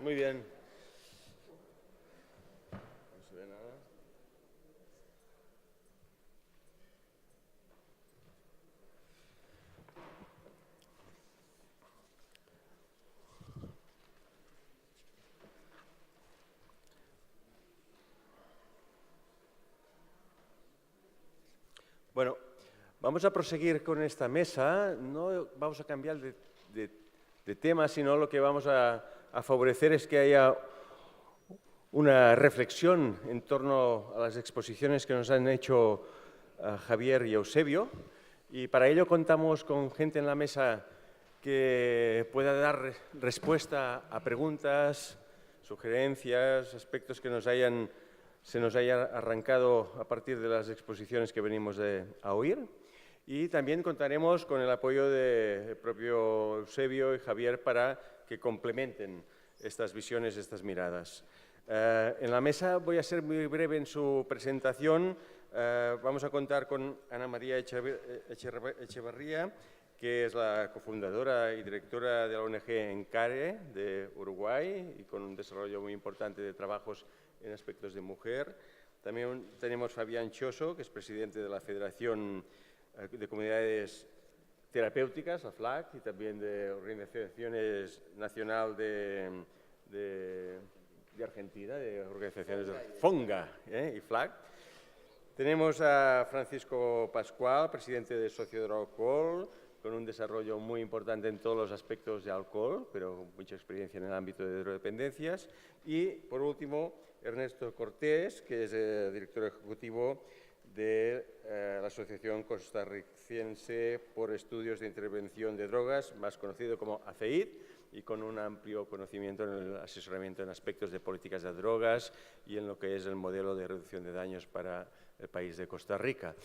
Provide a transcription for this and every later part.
Muy bien. No se ve nada. Bueno, vamos a proseguir con esta mesa. No vamos a cambiar de tema, sino lo que vamos a favorecer es que haya una reflexión en torno a las exposiciones que nos han hecho Javier y Eusebio. Y para ello contamos con gente en la mesa que pueda dar respuesta a preguntas, sugerencias, aspectos que se nos hayan arrancado a partir de las exposiciones que venimos a oír. Y también contaremos con el apoyo del propio Eusebio y Javier para que complementen estas visiones, estas miradas. En la mesa voy a ser muy breve en su presentación. Vamos a contar con Ana María Echevarría, que es la cofundadora y directora de la ONG ENCARE de Uruguay y con un desarrollo muy importante de trabajos en aspectos de mujer. También tenemos Fabián Choso, que es presidente de la Federación de Comunidades Terapéuticas, la FLAC, y también de Organizaciones Nacional de Argentina, de organizaciones de FONGA y FLAC. Tenemos a Francisco Pascual, presidente de Socio de Alcohol, con un desarrollo muy importante en todos los aspectos de alcohol, pero con mucha experiencia en el ámbito de drogodependencias. Y, por último, Ernesto Cortés, que es el director ejecutivo de la Asociación Costarricense por Estudios de Intervención de Drogas, más conocido como ACEID, y con un amplio conocimiento en el asesoramiento en aspectos de políticas de drogas y en lo que es el modelo de reducción de daños para el país de Costa Rica.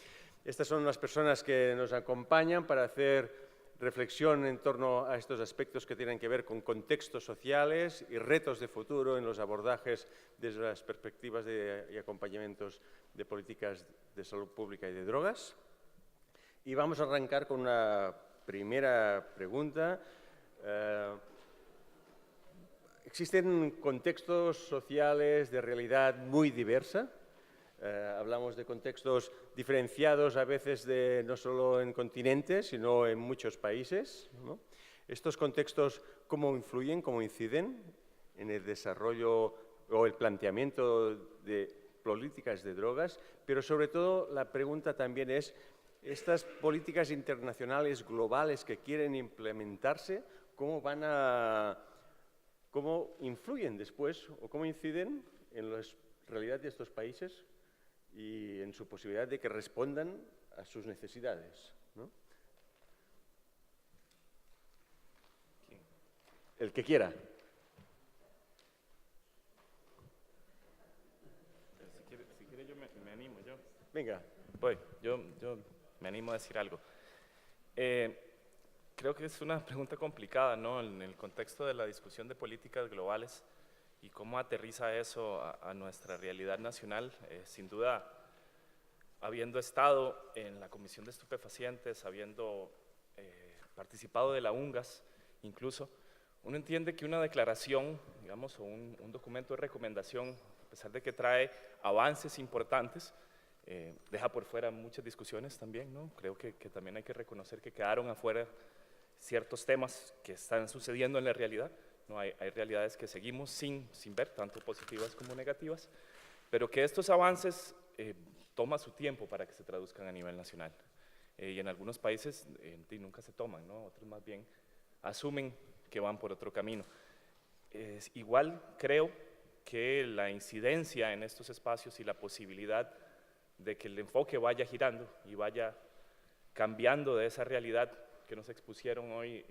Estas son las personas que nos acompañan para hacer reflexión en torno a estos aspectos que tienen que ver con contextos sociales y retos de futuro en los abordajes desde las perspectivas y acompañamientos de políticas de salud pública y de drogas. Y vamos a arrancar con una primera pregunta. Existen contextos sociales de realidad muy diversa. Hablamos de contextos diferenciados a veces no solo en continentes, sino en muchos países, ¿no? Estos contextos, ¿cómo influyen, cómo inciden en el desarrollo o el planteamiento de políticas de drogas? Pero sobre todo la pregunta también es, estas políticas internacionales globales que quieren implementarse, ¿cómo influyen después o cómo inciden en la realidad de estos países y en su posibilidad de que respondan a sus necesidades, ¿no? El que quiera. Si quiere yo me animo yo. Venga. Yo me animo a decir algo. Creo que es una pregunta complicada, ¿no? En el contexto de la discusión de políticas globales y cómo aterriza eso a nuestra realidad nacional. Sin duda, habiendo estado en la Comisión de Estupefacientes, habiendo participado de la UNGAS, incluso, uno entiende que una declaración, digamos, o un documento de recomendación, a pesar de que trae avances importantes, deja por fuera muchas discusiones también, ¿no? Creo que también hay que reconocer que quedaron afuera ciertos temas que están sucediendo en la realidad, ¿no? Hay realidades que seguimos sin ver, tanto positivas como negativas, pero que estos avances toma su tiempo para que se traduzcan a nivel nacional. Y en algunos países nunca se toman, ¿no? Otros más bien asumen que van por otro camino. Igual creo que la incidencia en estos espacios y la posibilidad de que el enfoque vaya girando y vaya cambiando de esa realidad que nos expusieron hoy,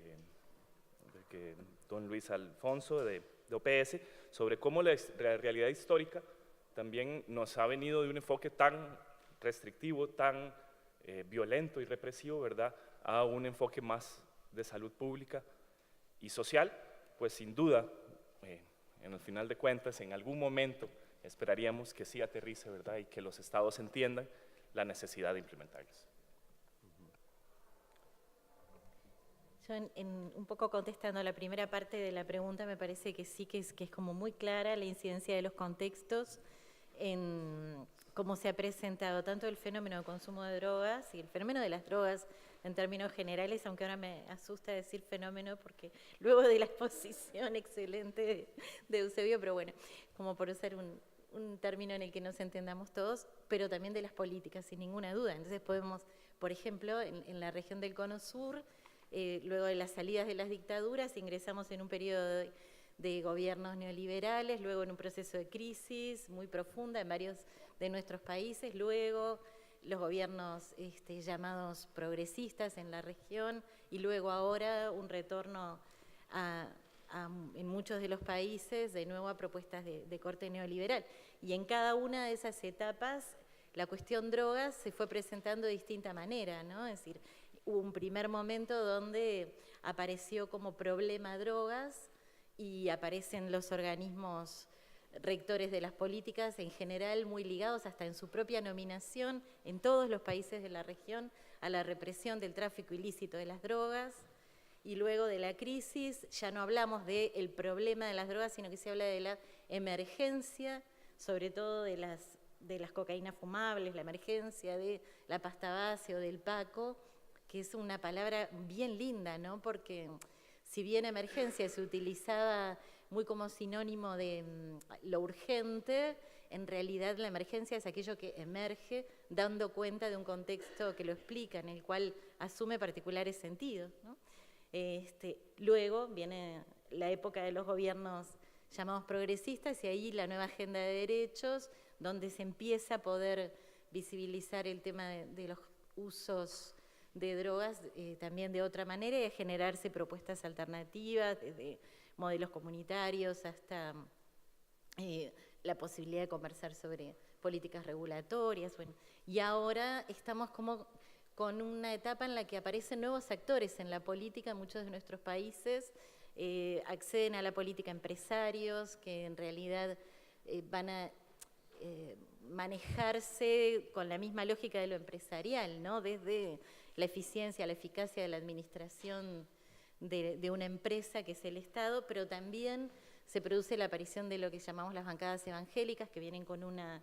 de que don Luis Alfonso de OPS, sobre cómo la realidad histórica también nos ha venido de un enfoque tan restrictivo, tan violento y represivo, ¿verdad?, a un enfoque más de salud pública y social, pues sin duda, en el final de cuentas, en algún momento esperaríamos que sí aterrice, ¿verdad?, y que los estados entiendan la necesidad de implementarlos. Yo un poco contestando la primera parte de la pregunta, me parece que sí que es como muy clara la incidencia de los contextos en cómo se ha presentado tanto el fenómeno de consumo de drogas y el fenómeno de las drogas en términos generales, aunque ahora me asusta decir fenómeno porque luego de la exposición excelente de Eusebio, pero bueno, como por usar un término en el que nos entendamos todos, pero también de las políticas, sin ninguna duda. Entonces podemos, por ejemplo, en la región del Cono Sur, luego de las salidas de las dictaduras, ingresamos en un periodo de gobiernos neoliberales, luego en un proceso de crisis muy profunda en varios de nuestros países, luego los gobiernos llamados progresistas en la región y luego ahora un retorno en muchos de los países de nuevo a propuestas de corte neoliberal. Y en cada una de esas etapas la cuestión drogas se fue presentando de distinta manera, ¿no? Es decir, hubo un primer momento donde apareció como problema drogas y aparecen los organismos rectores de las políticas en general muy ligados hasta en su propia nominación en todos los países de la región a la represión del tráfico ilícito de las drogas. Y luego de la crisis ya no hablamos del problema de las drogas, sino que se habla de la emergencia, sobre todo de las cocaínas fumables, la emergencia de la pasta base o del paco, que es una palabra bien linda, ¿no? Porque si bien emergencia se utilizaba muy como sinónimo de lo urgente, en realidad la emergencia es aquello que emerge dando cuenta de un contexto que lo explica, en el cual asume particulares sentidos, ¿no? Luego viene la época de los gobiernos llamados progresistas y ahí la nueva agenda de derechos, donde se empieza a poder visibilizar el tema de los usos de drogas también de otra manera y a generarse propuestas alternativas, desde modelos comunitarios hasta la posibilidad de conversar sobre políticas regulatorias. Bueno, y ahora estamos como con una etapa en la que aparecen nuevos actores en la política en muchos de nuestros países, acceden a la política empresarios que en realidad van a manejarse con la misma lógica de lo empresarial, ¿no? Desde la eficiencia, la eficacia de la administración de una empresa que es el Estado, pero también se produce la aparición de lo que llamamos las bancadas evangélicas, que vienen con una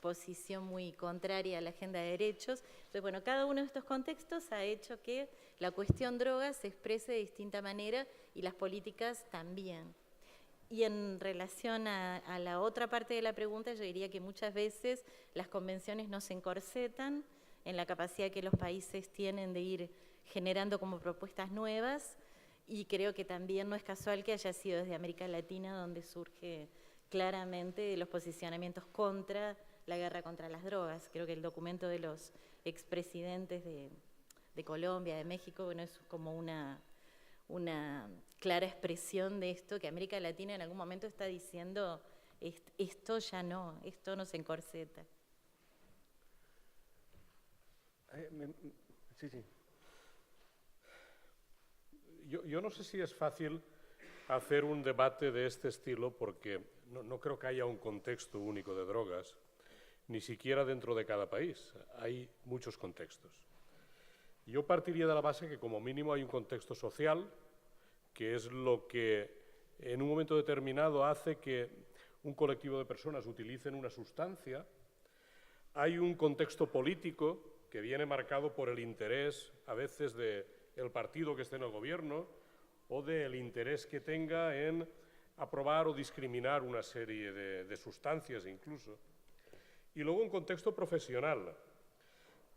posición muy contraria a la agenda de derechos. Entonces, bueno, cada uno de estos contextos ha hecho que la cuestión drogas se exprese de distinta manera y las políticas también. Y en relación a la otra parte de la pregunta, yo diría que muchas veces las convenciones no se encorsetan en la capacidad que los países tienen de ir generando como propuestas nuevas, y creo que también no es casual que haya sido desde América Latina donde surge claramente los posicionamientos contra la guerra contra las drogas. Creo que el documento de los expresidentes de Colombia, de México, bueno, es como una clara expresión de esto, que América Latina en algún momento está diciendo, esto ya no, esto no se encorseta. Sí, sí. Yo no sé si es fácil hacer un debate de este estilo porque no creo que haya un contexto único de drogas, ni siquiera dentro de cada país. Hay muchos contextos. Yo partiría de la base que como mínimo hay un contexto social, que es lo que en un momento determinado hace que un colectivo de personas utilicen una sustancia. Hay un contexto político que viene marcado por el interés a veces del partido que esté en el gobierno o del interés que tenga en aprobar o discriminar una serie de sustancias incluso. Y luego un contexto profesional,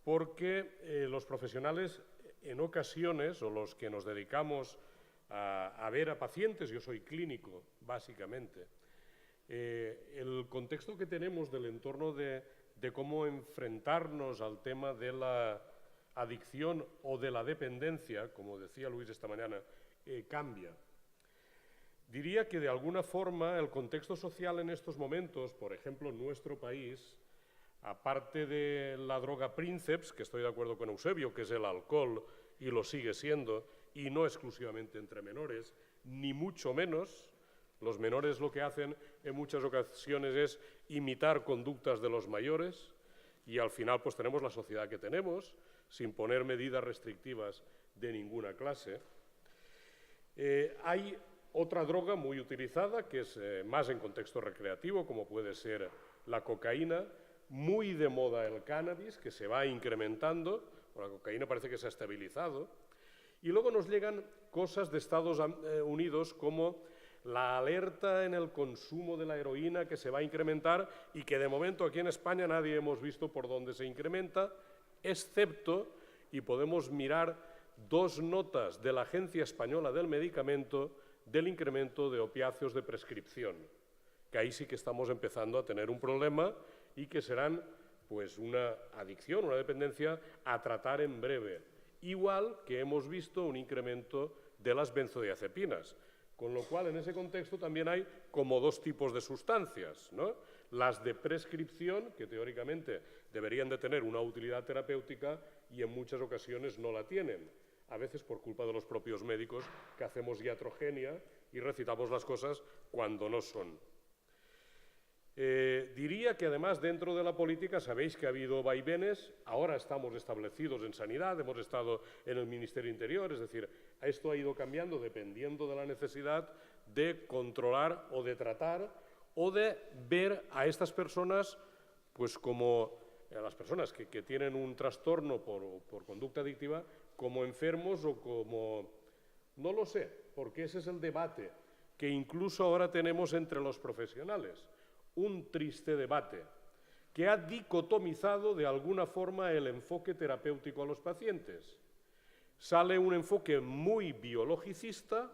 porque los profesionales en ocasiones, o los que nos dedicamos a ver a pacientes, yo soy clínico básicamente, el contexto que tenemos del entorno de cómo enfrentarnos al tema de la adicción o de la dependencia, como decía Luis esta mañana, cambia. Diría que de alguna forma el contexto social en estos momentos, por ejemplo en nuestro país, aparte de la droga Princeps, que estoy de acuerdo con Eusebio, que es el alcohol y lo sigue siendo, y no exclusivamente entre menores, ni mucho menos. Los menores lo que hacen en muchas ocasiones es imitar conductas de los mayores y al final pues tenemos la sociedad que tenemos, sin poner medidas restrictivas de ninguna clase. Hay otra droga muy utilizada, que es más en contexto recreativo, como puede ser la cocaína, muy de moda el cannabis, que se va incrementando, la cocaína parece que se ha estabilizado, y luego nos llegan cosas de Estados Unidos como la alerta en el consumo de la heroína que se va a incrementar y que de momento aquí en España nadie hemos visto por dónde se incrementa, excepto, y podemos mirar 2 notas de la Agencia Española del Medicamento del incremento de opiáceos de prescripción, que ahí sí que estamos empezando a tener un problema y que serán pues una adicción, una dependencia a tratar en breve. Igual que hemos visto un incremento de las benzodiazepinas, con lo cual en ese contexto también hay como 2 tipos de sustancias, ¿no? Las de prescripción, que teóricamente deberían de tener una utilidad terapéutica y en muchas ocasiones no la tienen, a veces por culpa de los propios médicos que hacemos iatrogenia y recitamos las cosas cuando no son. Diría que además dentro de la política sabéis que ha habido vaivenes, ahora estamos establecidos en sanidad, hemos estado en el Ministerio Interior, es decir, esto ha ido cambiando dependiendo de la necesidad de controlar o de tratar o de ver a estas personas pues como a las personas que tienen un trastorno por conducta adictiva como enfermos o como, no lo sé, porque ese es el debate que incluso ahora tenemos entre los profesionales. Un triste debate que ha dicotomizado de alguna forma el enfoque terapéutico a los pacientes. Sale un enfoque muy biologicista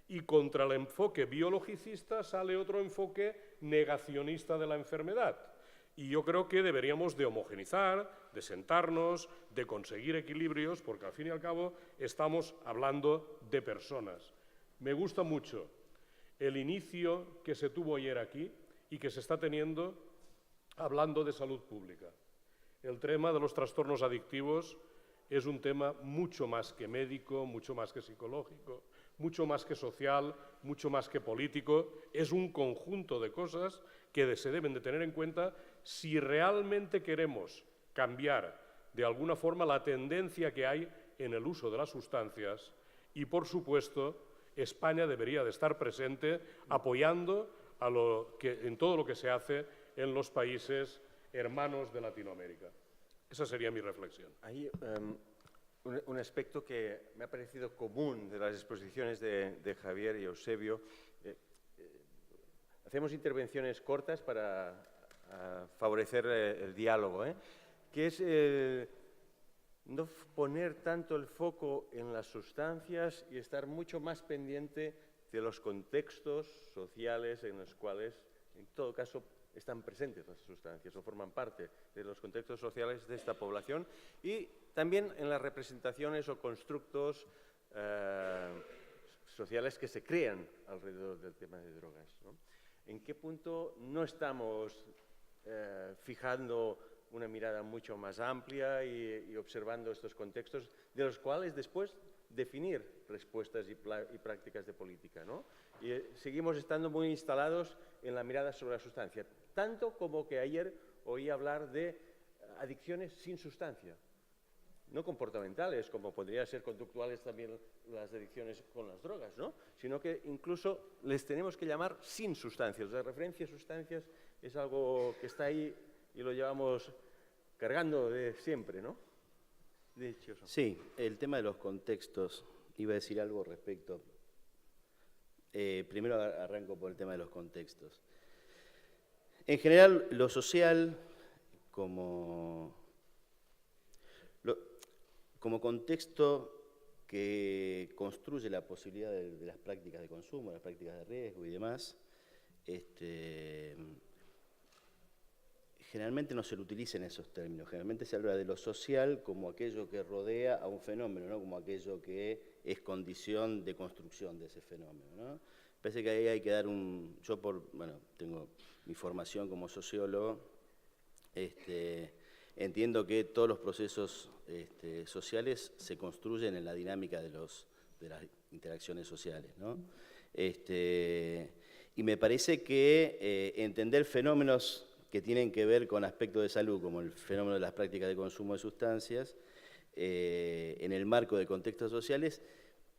y contra el enfoque biologicista sale otro enfoque negacionista de la enfermedad. Y yo creo que deberíamos de homogenizar, de sentarnos, de conseguir equilibrios, porque al fin y al cabo estamos hablando de personas. Me gusta mucho el inicio que se tuvo ayer aquí, y que se está teniendo hablando de salud pública. El tema de los trastornos adictivos es un tema mucho más que médico, mucho más que psicológico, mucho más que social, mucho más que político. Es un conjunto de cosas que se deben de tener en cuenta si realmente queremos cambiar de alguna forma la tendencia que hay en el uso de las sustancias y, por supuesto, España debería de estar presente apoyando en todo lo que se hace en los países hermanos de Latinoamérica. Esa sería mi reflexión. Hay un aspecto que me ha parecido común de las exposiciones de Javier y Eusebio. Hacemos intervenciones cortas para favorecer el diálogo, que es no poner tanto el foco en las sustancias y estar mucho más pendiente de los contextos sociales en los cuales, en todo caso, están presentes las sustancias o forman parte de los contextos sociales de esta población y también en las representaciones o constructos sociales que se crean alrededor del tema de drogas, ¿no? ¿En qué punto no estamos fijando una mirada mucho más amplia y observando estos contextos de los cuales después definir respuestas y prácticas de política, ¿no? Y seguimos estando muy instalados en la mirada sobre la sustancia, tanto como que ayer oí hablar de adicciones sin sustancia, no comportamentales, como podría ser conductuales también las adicciones con las drogas, ¿no? Sino que incluso les tenemos que llamar sin sustancias. La referencia a sustancias es algo que está ahí y lo llevamos cargando de siempre, ¿no? Dichoso. Sí, el tema de los contextos, iba a decir algo respecto. Primero arranco por el tema de los contextos. En general, lo social como contexto que construye la posibilidad de las prácticas de consumo, las prácticas de riesgo y demás, generalmente no se lo utiliza en esos términos. Generalmente se habla de lo social como aquello que rodea a un fenómeno, ¿no? Como aquello que es condición de construcción de ese fenómeno, ¿no? Parece que ahí hay que dar tengo mi formación como sociólogo, entiendo que todos los procesos sociales se construyen en la dinámica de las interacciones sociales, ¿no? Y me parece que entender fenómenos que tienen que ver con aspectos de salud, como el fenómeno de las prácticas de consumo de sustancias, en el marco de contextos sociales,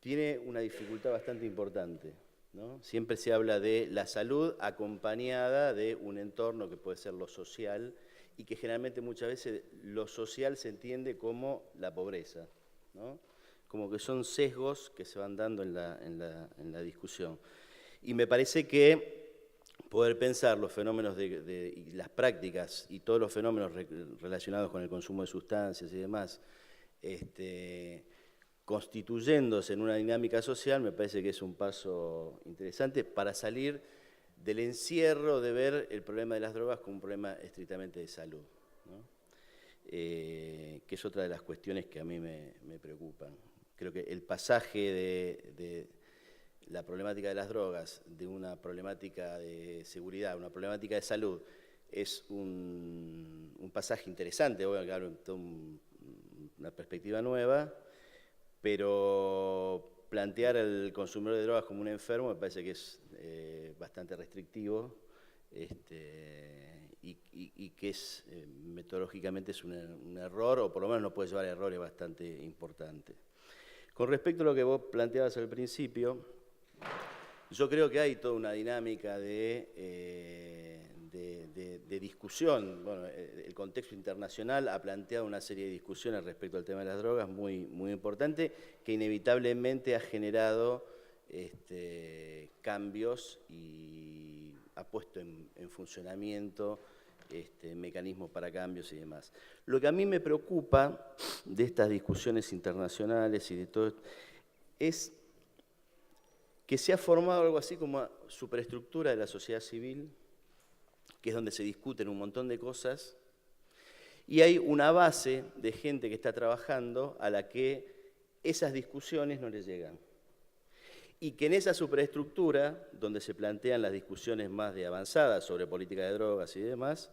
tiene una dificultad bastante importante, ¿no? Siempre se habla de la salud acompañada de un entorno que puede ser lo social y que generalmente muchas veces lo social se entiende como la pobreza, ¿no? Como que son sesgos que se van dando en la discusión. Y me parece que poder pensar los fenómenos y las prácticas y todos los fenómenos relacionados con el consumo de sustancias y demás, constituyéndose en una dinámica social, me parece que es un paso interesante para salir del encierro de ver el problema de las drogas como un problema estrictamente de salud, ¿no? Que es otra de las cuestiones que a mí me preocupan. Creo que el pasaje de la problemática de las drogas, de una problemática de seguridad, una problemática de salud, es un pasaje interesante, voy a hablar de una perspectiva nueva, pero plantear al consumidor de drogas como un enfermo me parece que es bastante restrictivo y que es metodológicamente es un error, o por lo menos no puede llevar a errores bastante importantes. Con respecto a lo que vos planteabas al principio, yo creo que hay toda una dinámica de discusión. Bueno, el contexto internacional ha planteado una serie de discusiones respecto al tema de las drogas muy, muy importante, que inevitablemente ha generado cambios y ha puesto en funcionamiento mecanismos para cambios y demás. Lo que a mí me preocupa de estas discusiones internacionales y de todo esto es que se ha formado algo así como una superestructura de la sociedad civil, que es donde se discuten un montón de cosas, y hay una base de gente que está trabajando a la que esas discusiones no les llegan. Y que en esa superestructura, donde se plantean las discusiones más de avanzadas sobre política de drogas y demás,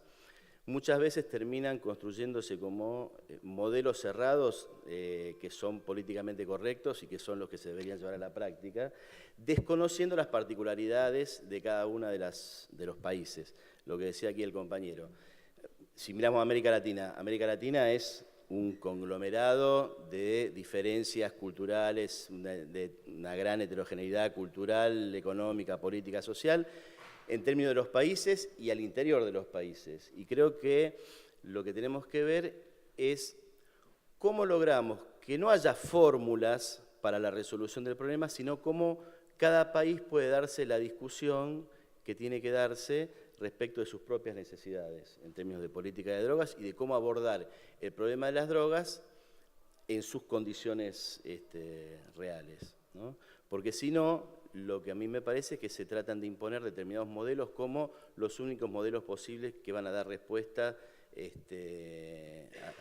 muchas veces terminan construyéndose como modelos cerrados que son políticamente correctos y que son los que se deberían llevar a la práctica, desconociendo las particularidades de cada uno de los países. Lo que decía aquí el compañero. Si miramos a América Latina es un conglomerado de diferencias culturales, de una gran heterogeneidad cultural, económica, política, social, en términos de los países y al interior de los países. Y creo que lo que tenemos que ver es cómo logramos que no haya fórmulas para la resolución del problema, sino cómo cada país puede darse la discusión que tiene que darse respecto de sus propias necesidades en términos de política de drogas y de cómo abordar el problema de las drogas en sus condiciones reales, ¿no? Porque si no, lo que a mí me parece es que se tratan de imponer determinados modelos como los únicos modelos posibles que van a dar respuesta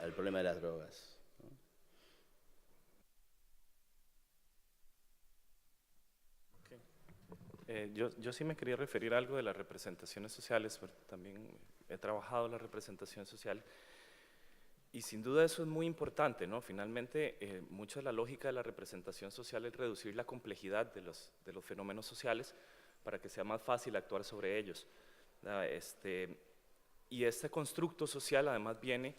al problema de las drogas, ¿no? Yo sí me quería referir a algo de las representaciones sociales, porque también he trabajado la representación social y sin duda eso es muy importante, ¿no? Finalmente, mucha de la lógica de la representación social es reducir la complejidad de los fenómenos sociales para que sea más fácil actuar sobre ellos, ¿no? Y este constructo social además viene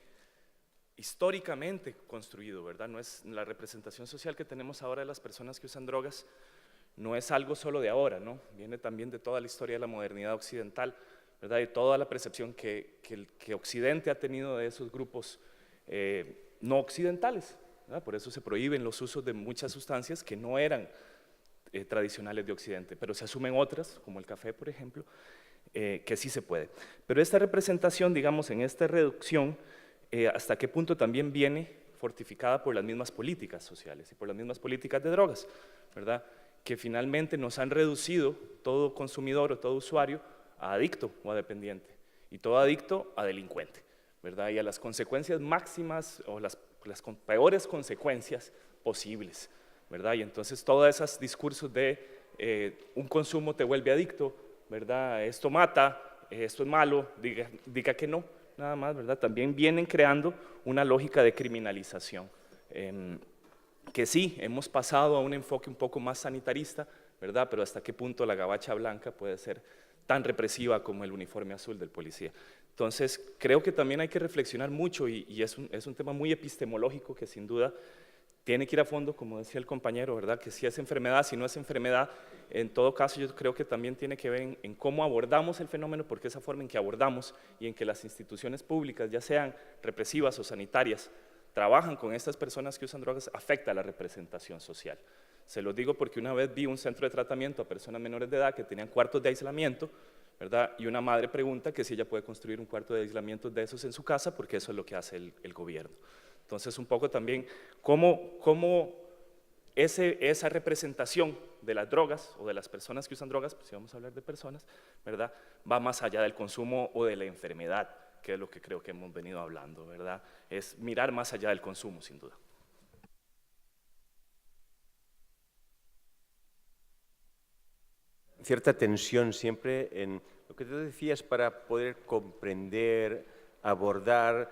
históricamente construido, ¿verdad? No es la representación social que tenemos ahora de las personas que usan drogas, no es algo solo de ahora, ¿no? Viene también de toda la historia de la modernidad occidental, ¿verdad? Y toda la percepción que Occidente ha tenido de esos grupos no occidentales, ¿verdad? Por eso se prohíben los usos de muchas sustancias que no eran tradicionales de Occidente, pero se asumen otras, como el café, por ejemplo, que sí se puede. Pero esta representación, digamos, en esta reducción, ¿hasta qué punto también viene fortificada por las mismas políticas sociales y por las mismas políticas de drogas, ¿verdad? Que finalmente nos han reducido todo consumidor o todo usuario a adicto o a dependiente, y todo adicto a delincuente, ¿verdad? Y a las consecuencias máximas o las peores consecuencias posibles, ¿verdad? Y entonces todos esos discursos de un consumo te vuelve adicto, ¿verdad? Esto mata, esto es malo, diga que no, nada más, ¿verdad? También vienen creando una lógica de criminalización. Que sí, hemos pasado a un enfoque un poco más sanitarista, ¿verdad? Pero hasta qué punto la gabacha blanca puede ser tan represiva como el uniforme azul del policía. Entonces, creo que también hay que reflexionar mucho y es un tema muy epistemológico que sin duda tiene que ir a fondo, como decía el compañero, ¿verdad? Que si es enfermedad, si no es enfermedad, en todo caso yo creo que también tiene que ver en cómo abordamos el fenómeno, porque esa forma en que abordamos y en que las instituciones públicas, ya sean represivas o sanitarias, trabajan con estas personas que usan drogas, afecta a la representación social. Se lo digo porque una vez vi un centro de tratamiento a personas menores de edad que tenían cuartos de aislamiento, ¿verdad? Y una madre pregunta que si ella puede construir un cuarto de aislamiento de esos en su casa, porque eso es lo que hace el gobierno. Entonces, un poco también cómo esa representación de las drogas o de las personas que usan drogas, pues si vamos a hablar de personas, ¿verdad? Va más allá del consumo o de la enfermedad, que es lo que creo que hemos venido hablando, ¿verdad? Es mirar más allá del consumo, sin duda. Cierta tensión siempre en lo que tú decías para poder comprender, abordar,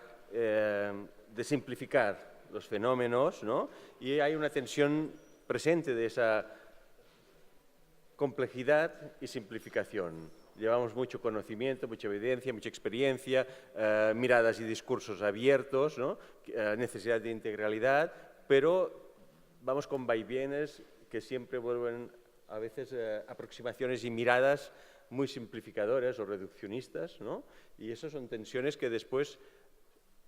desimplificar los fenómenos, ¿no? Y hay una tensión presente de esa complejidad y simplificación. Llevamos mucho conocimiento, mucha evidencia, mucha experiencia, miradas y discursos abiertos, ¿no? Necesidad de integralidad, pero vamos con vaivenes que siempre vuelven a veces aproximaciones y miradas muy simplificadoras o reduccionistas, ¿no? Y esas son tensiones que después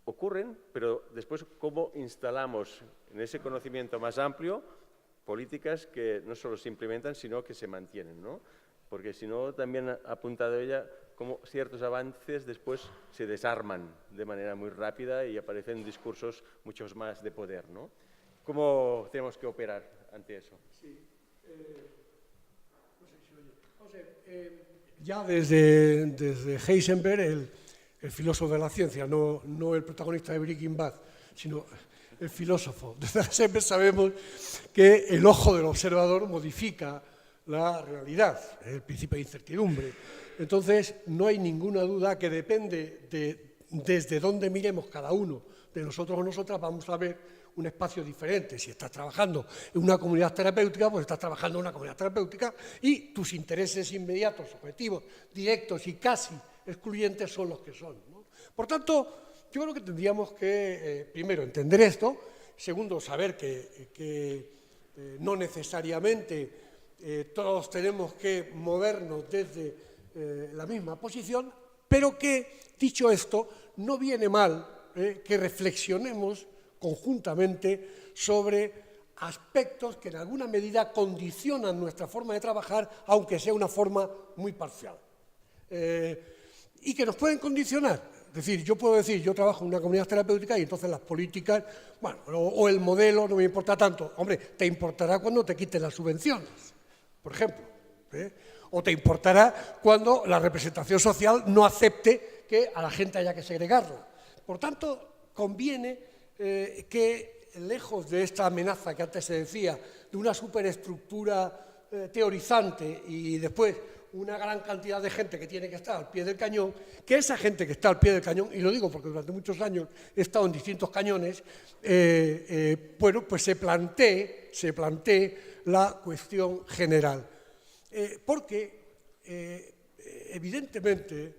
ocurren, pero después cómo instalamos en ese conocimiento más amplio políticas que no solo se implementan, sino que se mantienen, ¿no? Porque si no, también ha apuntado ella, cómo ciertos avances después se desarman de manera muy rápida y aparecen discursos muchos más de poder, ¿no? ¿Cómo tenemos que operar ante eso? Sí. No sé si oye. Vamos a ver, ya desde Heisenberg, el filósofo de la ciencia, no el protagonista de Breaking Bad, sino el filósofo. Desde Heisenberg sabemos que el ojo del observador modifica la realidad, el principio de incertidumbre. Entonces, no hay ninguna duda que depende desde dónde miremos cada uno de nosotros o nosotras, vamos a ver un espacio diferente. Si estás trabajando en una comunidad terapéutica, pues estás trabajando en una comunidad terapéutica y tus intereses inmediatos, objetivos, directos y casi excluyentes son los que son, ¿no? Por tanto, yo creo que tendríamos que, primero, entender esto, segundo, saber que no necesariamente todos tenemos que movernos desde la misma posición, pero que, dicho esto, no viene mal que reflexionemos conjuntamente sobre aspectos que en alguna medida condicionan nuestra forma de trabajar, aunque sea una forma muy parcial. Y que nos pueden condicionar. Es decir, yo puedo decir, yo trabajo en una comunidad terapéutica y entonces las políticas, bueno, o el modelo no me importa tanto. Hombre, te importará cuando te quiten las subvenciones, por ejemplo. O te importará cuando la representación social no acepte que a la gente haya que segregarla. Por tanto, conviene que, lejos de esta amenaza que antes se decía, de una superestructura teorizante y después una gran cantidad de gente que tiene que estar al pie del cañón, que esa gente que está al pie del cañón, y lo digo porque durante muchos años he estado en distintos cañones, bueno, pues se plantee la cuestión general. Porque, evidentemente,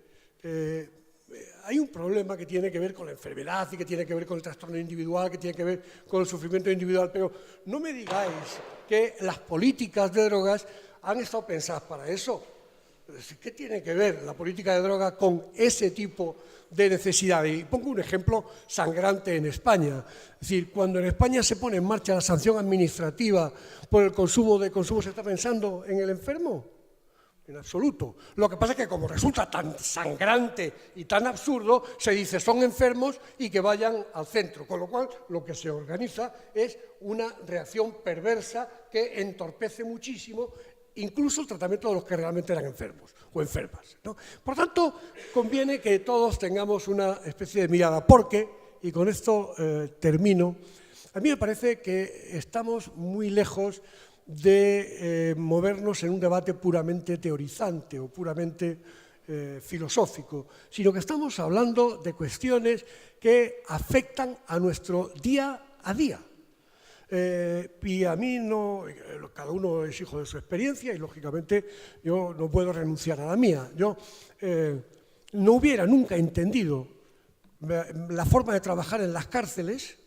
hay un problema que tiene que ver con la enfermedad y que tiene que ver con el trastorno individual, que tiene que ver con el sufrimiento individual, pero no me digáis que las políticas de drogas han estado pensadas para eso. ¿Qué tiene que ver la política de drogas con ese tipo de necesidades? Y pongo un ejemplo sangrante en España. Es decir, cuando en España se pone en marcha la sanción administrativa por el consumo de consumo, ¿se está pensando en el enfermo? En absoluto. Lo que pasa es que como resulta tan sangrante y tan absurdo, se dice son enfermos y que vayan al centro, con lo cual lo que se organiza es una reacción perversa que entorpece muchísimo incluso el tratamiento de los que realmente eran enfermos o enfermas, ¿no? Por tanto, conviene que todos tengamos una especie de mirada, porque, y con esto termino, a mí me parece que estamos muy lejos de movernos en un debate puramente teorizante o puramente filosófico, sino que estamos hablando de cuestiones que afectan a nuestro día a día. Y a mí no, cada uno es hijo de su experiencia y lógicamente yo no puedo renunciar a la mía. Yo no hubiera nunca entendido la forma de trabajar en las cárceles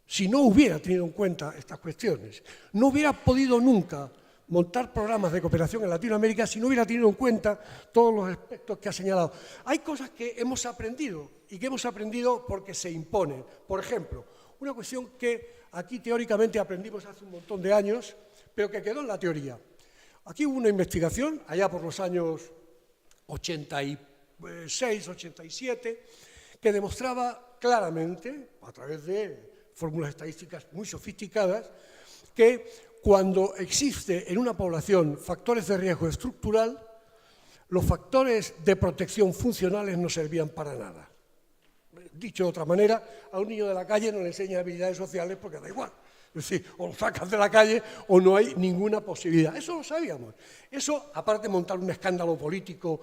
si no hubiera tenido en cuenta estas cuestiones. No hubiera podido nunca montar programas de cooperación en Latinoamérica si no hubiera tenido en cuenta todos los aspectos que ha señalado. Hay cosas que hemos aprendido y que hemos aprendido porque se imponen. Por ejemplo, una cuestión que aquí teóricamente aprendimos hace un montón de años, pero que quedó en la teoría. Aquí hubo una investigación, allá por los años 86, 87, que demostraba claramente, a través de fórmulas estadísticas muy sofisticadas, que cuando existe en una población factores de riesgo estructural, los factores de protección funcionales no servían para nada. Dicho de otra manera, a un niño de la calle no le enseña habilidades sociales porque da igual. Es decir, o lo sacas de la calle o no hay ninguna posibilidad. Eso lo sabíamos. Eso, aparte de montar un escándalo político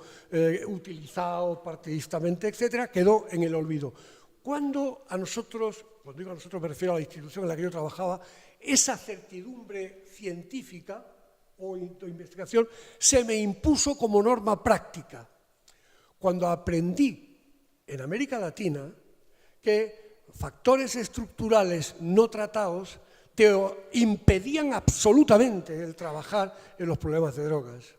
utilizado partidistamente, etcétera, quedó en el olvido. Cuando a nosotros, cuando digo a nosotros me refiero a la institución en la que yo trabajaba, esa certidumbre científica o investigación se me impuso como norma práctica. Cuando aprendí en América Latina que factores estructurales no tratados te impedían absolutamente el trabajar en los problemas de drogas.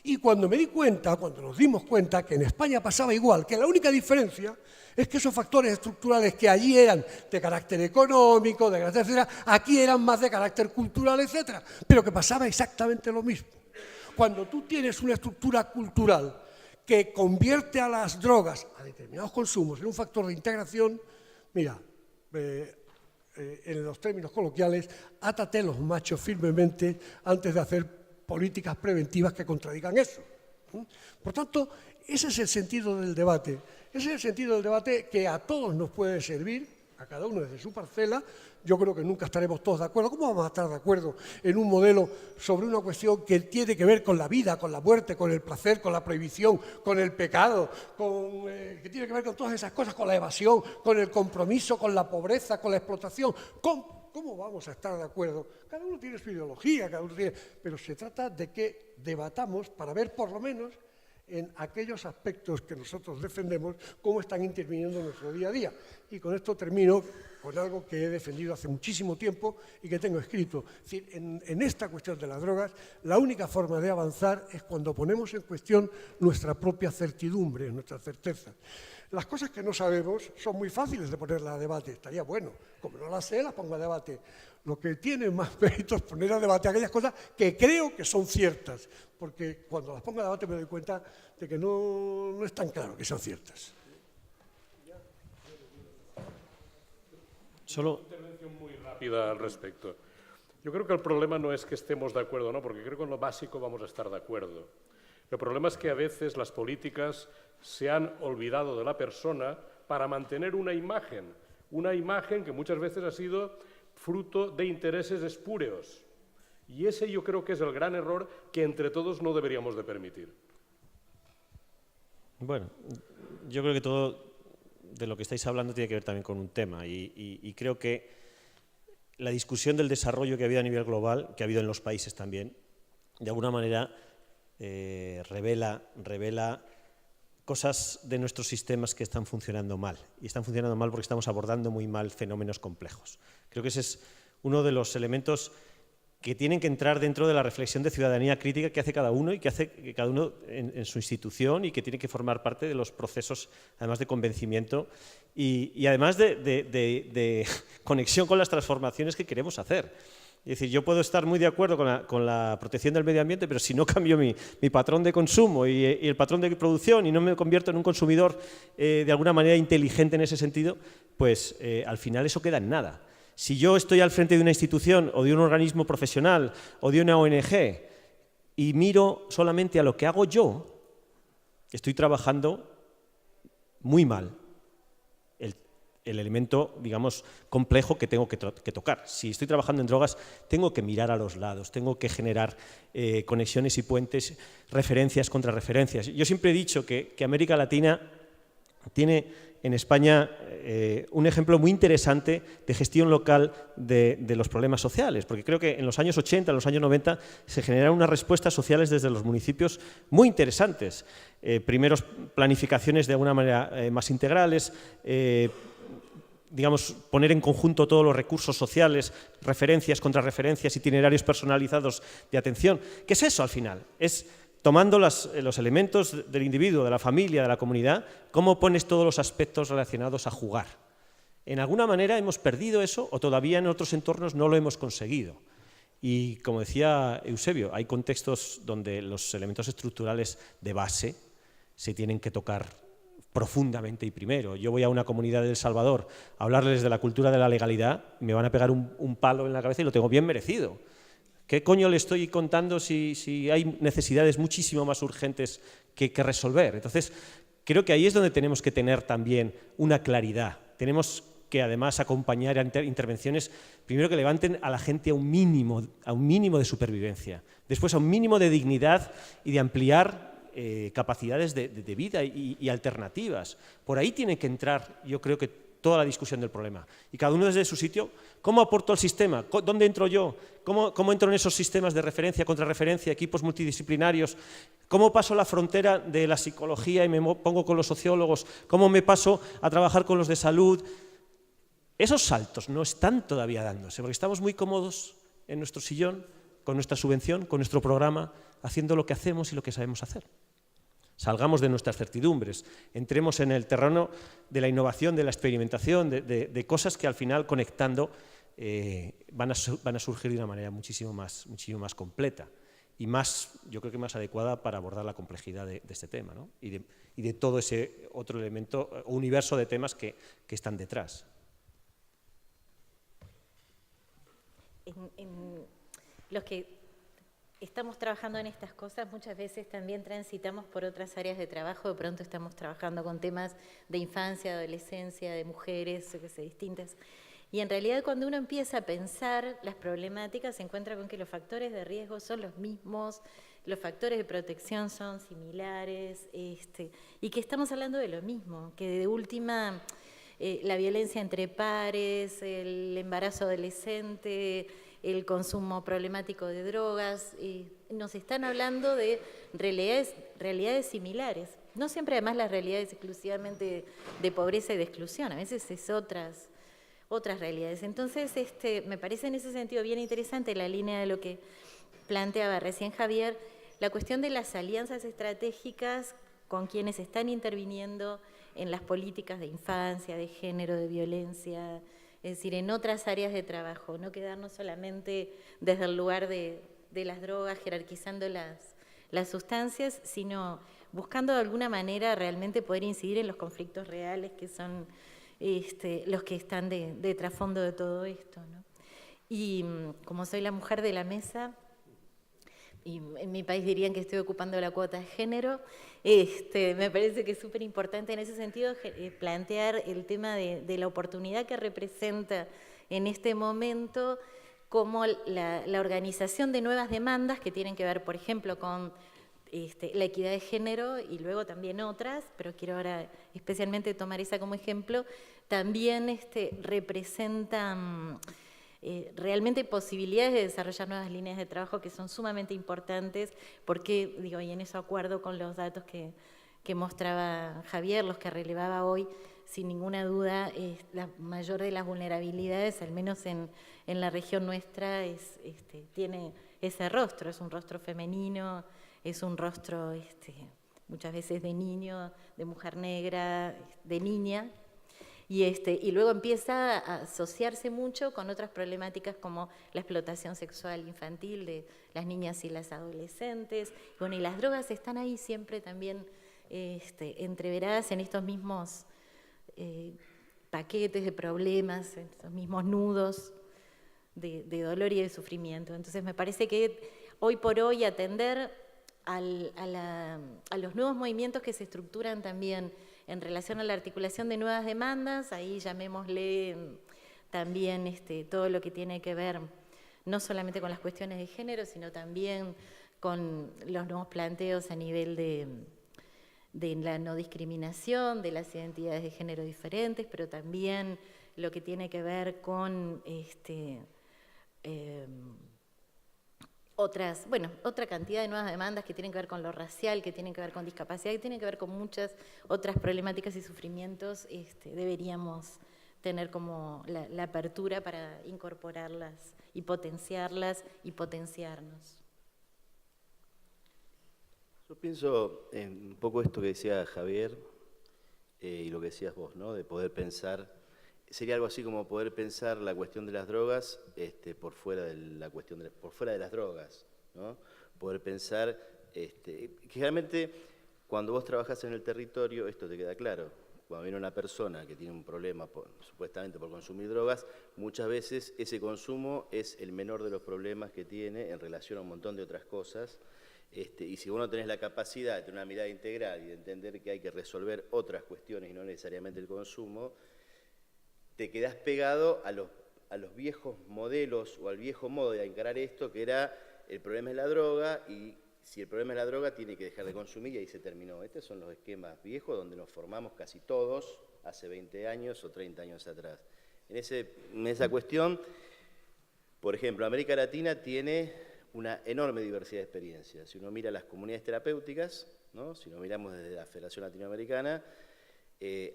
Y cuando me di cuenta, cuando nos dimos cuenta que en España pasaba igual, que la única diferencia es que esos factores estructurales que allí eran de carácter económico, de carácter, etcétera, aquí eran más de carácter cultural, etcétera, pero que pasaba exactamente lo mismo. Cuando tú tienes una estructura cultural que convierte a las drogas, a determinados consumos, en un factor de integración, mira, en los términos coloquiales, átate los machos firmemente antes de hacer políticas preventivas que contradigan eso. Por tanto, ese es el sentido del debate. Ese es el sentido del debate que a todos nos puede servir, a cada uno desde su parcela. Yo creo que nunca estaremos todos de acuerdo. ¿Cómo vamos a estar de acuerdo en un modelo sobre una cuestión que tiene que ver con la vida, con la muerte, con el placer, con la prohibición, con el pecado, que tiene que ver con todas esas cosas, con la evasión, con el compromiso, con la pobreza, con la explotación? ¿Cómo vamos a estar de acuerdo? Cada uno tiene su ideología, pero se trata de que debatamos para ver por lo menos en aquellos aspectos que nosotros defendemos, cómo están interviniendo en nuestro día a día. Y con esto termino con algo que he defendido hace muchísimo tiempo y que tengo escrito. Es decir, en esta cuestión de las drogas, la única forma de avanzar es cuando ponemos en cuestión nuestra propia certidumbre, nuestra certeza. Las cosas que no sabemos son muy fáciles de ponerlas a debate. Estaría bueno. Como no las sé, las pongo a debate. Lo que tiene más mérito es poner a debate aquellas cosas que creo que son ciertas, porque cuando las pongo a debate me doy cuenta de que no es tan claro que son ciertas. Una intervención muy rápida al respecto. Yo creo que el problema no es que estemos de acuerdo o no, porque creo que en lo básico vamos a estar de acuerdo. El problema es que a veces las políticas se han olvidado de la persona para mantener una imagen que muchas veces ha sido fruto de intereses espúreos. Y ese yo creo que es el gran error que entre todos no deberíamos de permitir. Bueno, yo creo que todo de lo que estáis hablando tiene que ver también con un tema y creo que la discusión del desarrollo que ha habido a nivel global, que ha habido en los países también, de alguna manera revela cosas de nuestros sistemas que están funcionando mal. Y están funcionando mal porque estamos abordando muy mal fenómenos complejos. Creo que ese es uno de los elementos que tienen que entrar dentro de la reflexión de ciudadanía crítica que hace cada uno y que hace cada uno en su institución y que tiene que formar parte de los procesos, además de convencimiento y además de conexión con las transformaciones que queremos hacer. Es decir, yo puedo estar muy de acuerdo con la protección del medio ambiente, pero si no cambio mi patrón de consumo y el patrón de producción y no me convierto en un consumidor de alguna manera inteligente en ese sentido, pues al final eso queda en nada. Si yo estoy al frente de una institución o de un organismo profesional o de una ONG y miro solamente a lo que hago yo, estoy trabajando muy mal el elemento, digamos, complejo que tengo que tocar. Si estoy trabajando en drogas, tengo que mirar a los lados, tengo que generar conexiones y puentes, referencias contra referencias. Yo siempre he dicho que América Latina tiene en España un ejemplo muy interesante de gestión local de los problemas sociales, porque creo que en los años 80, en los años 90, se generaron unas respuestas sociales desde los municipios muy interesantes. Primeros planificaciones de alguna manera más integrales, digamos, poner en conjunto todos los recursos sociales, referencias, contrarreferencias, itinerarios personalizados de atención. ¿Qué es eso al final? Es tomando los elementos del individuo, de la familia, de la comunidad, cómo pones todos los aspectos relacionados a jugar. En alguna manera hemos perdido eso o todavía en otros entornos no lo hemos conseguido. Y como decía Eusebio, hay contextos donde los elementos estructurales de base se tienen que tocar profundamente y primero. Yo voy a una comunidad de El Salvador a hablarles de la cultura de la legalidad y me van a pegar un palo en la cabeza y lo tengo bien merecido. ¿Qué coño le estoy contando si hay necesidades muchísimo más urgentes que resolver? Entonces, creo que ahí es donde tenemos que tener también una claridad. Tenemos que además acompañar intervenciones, primero que levanten a la gente a un mínimo de supervivencia, después a un mínimo de dignidad y de ampliar capacidades de vida y alternativas. Por ahí tiene que entrar, yo creo que toda la discusión del problema. Y cada uno desde su sitio, ¿cómo aporto al sistema? ¿Dónde entro yo? ¿Cómo entro en esos sistemas de referencia, contrarreferencia, equipos multidisciplinarios? ¿Cómo paso la frontera de la psicología y me pongo con los sociólogos? ¿Cómo me paso a trabajar con los de salud? Esos saltos no están todavía dándose, porque estamos muy cómodos en nuestro sillón, con nuestra subvención, con nuestro programa, haciendo lo que hacemos y lo que sabemos hacer. Salgamos de nuestras certidumbres, entremos en el terreno de la innovación, de la experimentación, de cosas que al final conectando van a surgir de una manera muchísimo más completa y más, yo creo que más adecuada para abordar la complejidad de este tema, ¿no? y de todo ese otro elemento, universo de temas que están detrás. Los que estamos trabajando en estas cosas muchas veces también transitamos por otras áreas de trabajo, de pronto estamos trabajando con temas de infancia, adolescencia, de mujeres, distintas. Y en realidad cuando uno empieza a pensar las problemáticas se encuentra con que los factores de riesgo son los mismos, los factores de protección son similares, y que estamos hablando de lo mismo, que de última la violencia entre pares, el embarazo adolescente, el consumo problemático de drogas, nos están hablando de realidades similares. No siempre además las realidades exclusivamente de pobreza y de exclusión, a veces es otras realidades. Entonces, me parece en ese sentido bien interesante la línea de lo que planteaba recién Javier, la cuestión de las alianzas estratégicas con quienes están interviniendo en las políticas de infancia, de género, de violencia, es decir, en otras áreas de trabajo, no quedarnos solamente desde el lugar de las drogas, jerarquizando las sustancias, sino buscando de alguna manera realmente poder incidir en los conflictos reales que son los que están de trasfondo de todo esto, ¿no? Y como soy la mujer de la mesa, y en mi país dirían que estoy ocupando la cuota de género, me parece que es súper importante en ese sentido plantear el tema de la oportunidad que representa en este momento como la organización de nuevas demandas que tienen que ver, por ejemplo, con la equidad de género y luego también otras, pero quiero ahora especialmente tomar esa como ejemplo, también representan realmente posibilidades de desarrollar nuevas líneas de trabajo que son sumamente importantes, porque, y en eso acuerdo con los datos que mostraba Javier, los que relevaba hoy, sin ninguna duda, la mayor de las vulnerabilidades, al menos en la región nuestra, tiene ese rostro, es un rostro femenino, es un rostro muchas veces de niño, de mujer negra, de niña, y luego empieza a asociarse mucho con otras problemáticas como la explotación sexual infantil de las niñas y las adolescentes. Bueno, y las drogas están ahí siempre también entreveradas en estos mismos paquetes de problemas, en estos mismos nudos de dolor y de sufrimiento. Entonces me parece que hoy por hoy atender a los nuevos movimientos que se estructuran también en relación a la articulación de nuevas demandas, ahí llamémosle también todo lo que tiene que ver no solamente con las cuestiones de género, sino también con los nuevos planteos a nivel de la no discriminación, de las identidades de género diferentes, pero también lo que tiene que ver con otra cantidad de nuevas demandas que tienen que ver con lo racial, que tienen que ver con discapacidad, que tienen que ver con muchas otras problemáticas y sufrimientos, deberíamos tener como la apertura para incorporarlas y potenciarlas y potenciarnos. Yo pienso en un poco esto que decía Javier y lo que decías vos, ¿no? De poder pensar, sería algo así como poder pensar la cuestión de las drogas por fuera de la cuestión por fuera de las drogas, ¿no? Poder pensar que generalmente cuando vos trabajás en el territorio esto te queda claro. Cuando viene una persona que tiene un problema supuestamente por consumir drogas, muchas veces ese consumo es el menor de los problemas que tiene en relación a un montón de otras cosas. Y si vos no tenés la capacidad de tener una mirada integral y de entender que hay que resolver otras cuestiones y no necesariamente el consumo, te quedás pegado a los viejos modelos o al viejo modo de encarar esto, que era el problema es la droga y si el problema es la droga tiene que dejar de consumir y ahí se terminó. Estos son los esquemas viejos donde nos formamos casi todos hace 20 años o 30 años atrás. En esa cuestión, por ejemplo, América Latina tiene una enorme diversidad de experiencias. Si uno mira las comunidades terapéuticas, ¿no? Si nos miramos desde la Federación Latinoamericana,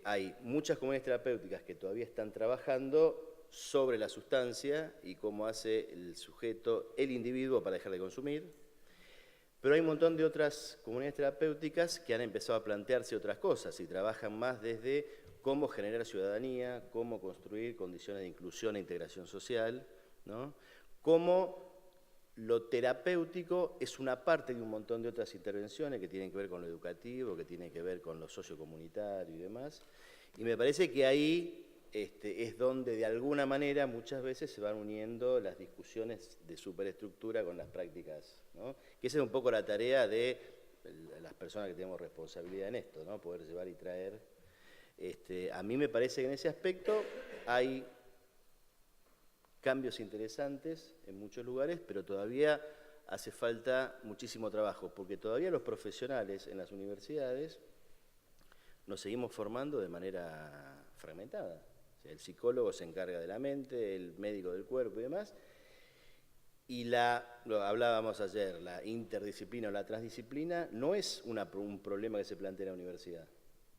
hay muchas comunidades terapéuticas que todavía están trabajando sobre la sustancia y cómo hace el sujeto, el individuo, para dejar de consumir. Pero hay un montón de otras comunidades terapéuticas que han empezado a plantearse otras cosas y trabajan más desde cómo generar ciudadanía, cómo construir condiciones de inclusión e integración social, ¿no? Cómo lo terapéutico es una parte de un montón de otras intervenciones que tienen que ver con lo educativo, que tienen que ver con lo sociocomunitario y demás. Y me parece que ahí es donde de alguna manera muchas veces se van uniendo las discusiones de superestructura con las prácticas, ¿no? Que esa es un poco la tarea de las personas que tenemos responsabilidad en esto, ¿no? Poder llevar y traer. A mí me parece que en ese aspecto hay cambios interesantes en muchos lugares, pero todavía hace falta muchísimo trabajo, porque todavía los profesionales en las universidades nos seguimos formando de manera fragmentada. O sea, el psicólogo se encarga de la mente, el médico del cuerpo y demás, y lo hablábamos ayer, la interdisciplina o la transdisciplina no es un problema que se plantea en la universidad,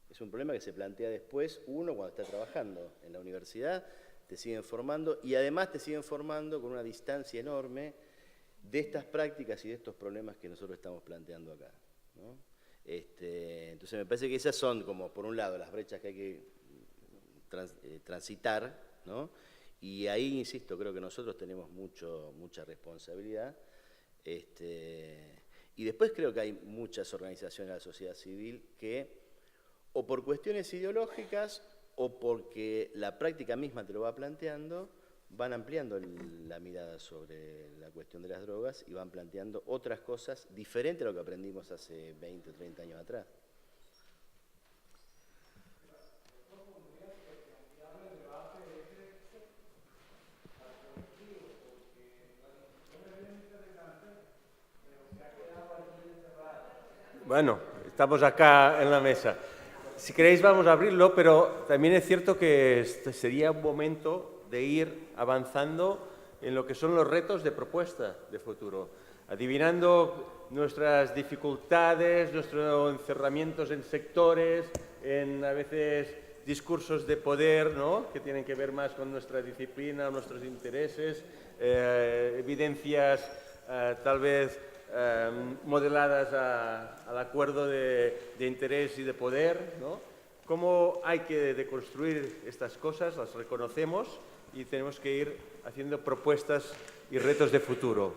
es un problema que se plantea después uno cuando está trabajando en la universidad. Te siguen formando y además te siguen formando con una distancia enorme de estas prácticas y de estos problemas que nosotros estamos planteando acá, ¿no? Entonces me parece que esas son como, por un lado, las brechas que hay que transitar, ¿no? Y ahí, insisto, creo que nosotros tenemos mucha responsabilidad. Y después creo que hay muchas organizaciones de la sociedad civil que, o por cuestiones ideológicas, o porque la práctica misma te lo va planteando, van ampliando la mirada sobre la cuestión de las drogas y van planteando otras cosas diferentes a lo que aprendimos hace 20 o 30 años atrás. Bueno, estamos acá en la mesa. Si queréis vamos a abrirlo, pero también es cierto que este sería un momento de ir avanzando en lo que son los retos de propuesta de futuro, adivinando nuestras dificultades, nuestros encerramientos en sectores, en a veces discursos de poder, ¿no? Que tienen que ver más con nuestra disciplina, nuestros intereses, evidencias tal vez modeladas al acuerdo de interés y de poder, ¿no? Cómo hay que deconstruir estas cosas, las reconocemos y tenemos que ir haciendo propuestas y retos de futuro.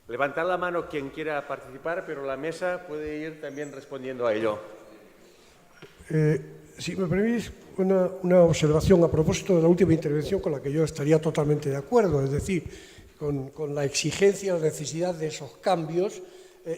Levantar la mano quien quiera participar, pero la mesa puede ir también respondiendo a ello. Si me permitís una observación a propósito de la última intervención con la que yo estaría totalmente de acuerdo, es decir, con la exigencia, la necesidad de esos cambios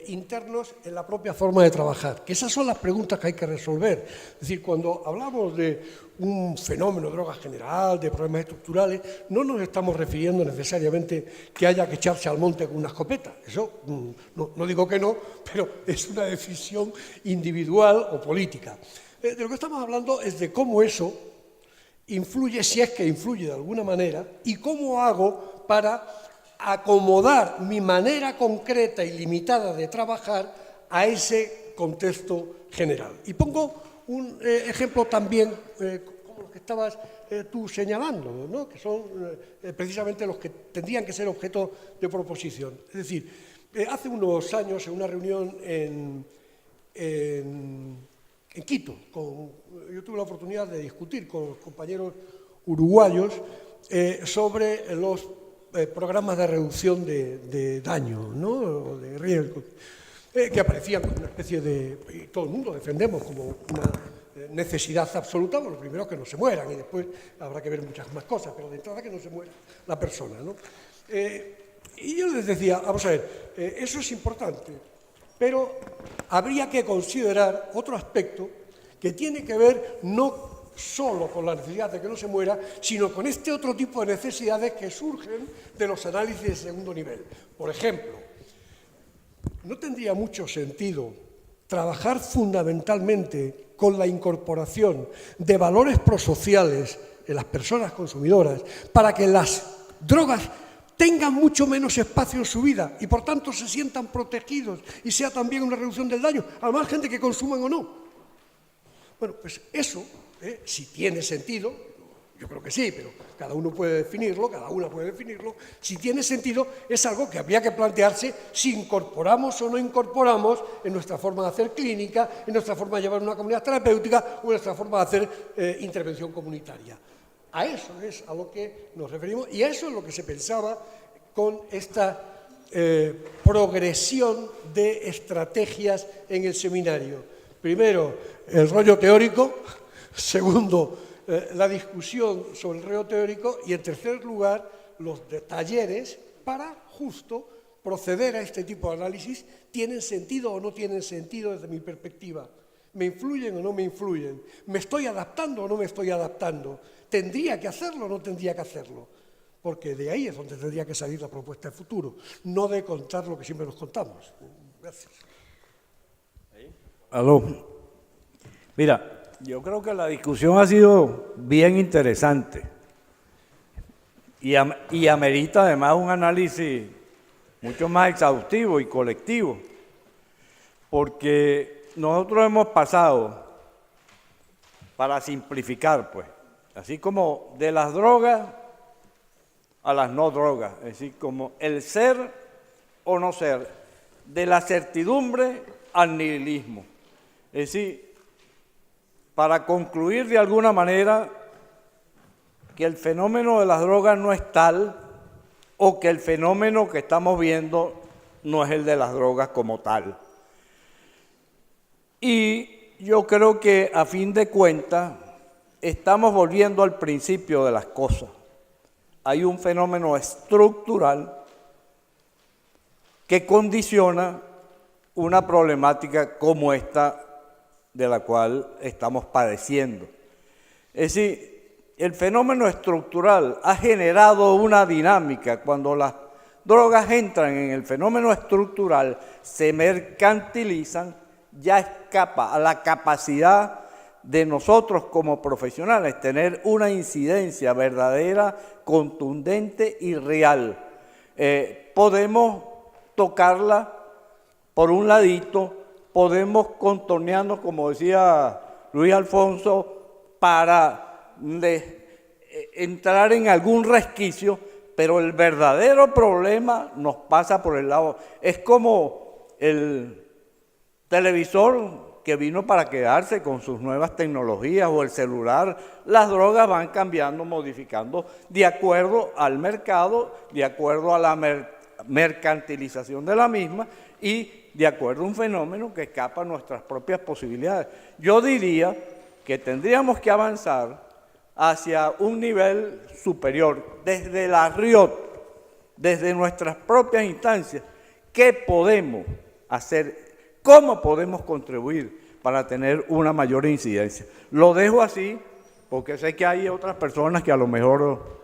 internos en la propia forma de trabajar, que esas son las preguntas que hay que resolver. Es decir, cuando hablamos de un fenómeno de droga general, de problemas estructurales, no nos estamos refiriendo necesariamente que haya que echarse al monte con una escopeta. Eso no digo que no, pero es una decisión individual o política. De lo que estamos hablando es de cómo eso influye, si es que influye de alguna manera, y cómo hago para acomodar mi manera concreta y limitada de trabajar a ese contexto general. Y pongo un ejemplo también, como los que estabas tú señalando, ¿no? Que son precisamente los que tendrían que ser objeto de proposición. Es decir, hace unos años, en una reunión en Quito, yo tuve la oportunidad de discutir con los compañeros uruguayos sobre los programas de reducción de daño, ¿no? O de riesgo, que aparecían como una especie de, y todo el mundo defendemos como una necesidad absoluta. Bueno, lo primero es que no se mueran y después habrá que ver muchas más cosas, pero de entrada que no se muera la persona, ¿no? Y yo les decía, vamos a ver, eso es importante, pero habría que considerar otro aspecto que tiene que ver no solo con la necesidad de que no se muera, sino con este otro tipo de necesidades que surgen de los análisis de segundo nivel. Por ejemplo, no tendría mucho sentido trabajar fundamentalmente con la incorporación de valores prosociales en las personas consumidoras para que las drogas tengan mucho menos espacio en su vida y por tanto se sientan protegidos y sea también una reducción del daño, al margen de que consuman o no. Bueno, pues eso, si tiene sentido, yo creo que sí, pero cada uno puede definirlo, cada una puede definirlo, si tiene sentido es algo que habría que plantearse si incorporamos o no incorporamos en nuestra forma de hacer clínica, en nuestra forma de llevar una comunidad terapéutica o en nuestra forma de hacer intervención comunitaria. A eso es a lo que nos referimos y a eso es lo que se pensaba con esta progresión de estrategias en el seminario. Primero, el rollo teórico. Segundo, la discusión sobre el rollo teórico. Y en tercer lugar, los talleres para justo proceder a este tipo de análisis. ¿Tienen sentido o no tienen sentido desde mi perspectiva? ¿Me influyen o no me influyen? ¿Me estoy adaptando o no me estoy adaptando? ¿Tendría que hacerlo o no tendría que hacerlo? Porque de ahí es donde tendría que salir la propuesta de futuro, no de contar lo que siempre nos contamos. Gracias. Aló. Mira, yo creo que la discusión ha sido bien interesante y amerita además un análisis mucho más exhaustivo y colectivo, porque nosotros hemos pasado, para simplificar, pues, así como de las drogas a las no drogas, es decir, como el ser o no ser, de la certidumbre al nihilismo. Es decir, para concluir de alguna manera que el fenómeno de las drogas no es tal o que el fenómeno que estamos viendo no es el de las drogas como tal. Y yo creo que a fin de cuentas estamos volviendo al principio de las cosas. Hay un fenómeno estructural que condiciona una problemática como esta de la cual estamos padeciendo. Es decir, el fenómeno estructural ha generado una dinámica. Cuando las drogas entran en el fenómeno estructural, se mercantilizan, ya escapa a la capacidad de nosotros como profesionales tener una incidencia verdadera, contundente y real. Podemos tocarla por un ladito, podemos contornearnos, como decía Luis Alfonso, para entrar en algún resquicio, pero el verdadero problema nos pasa por el lado. Es como el televisor que vino para quedarse con sus nuevas tecnologías, o el celular. Las drogas van cambiando, modificando de acuerdo al mercado, de acuerdo a la mercantilización de la misma y de acuerdo a un fenómeno que escapa a nuestras propias posibilidades. Yo diría que tendríamos que avanzar hacia un nivel superior, desde la RIOT, desde nuestras propias instancias. ¿Qué podemos hacer? ¿Cómo podemos contribuir para tener una mayor incidencia? Lo dejo así porque sé que hay otras personas que a lo mejor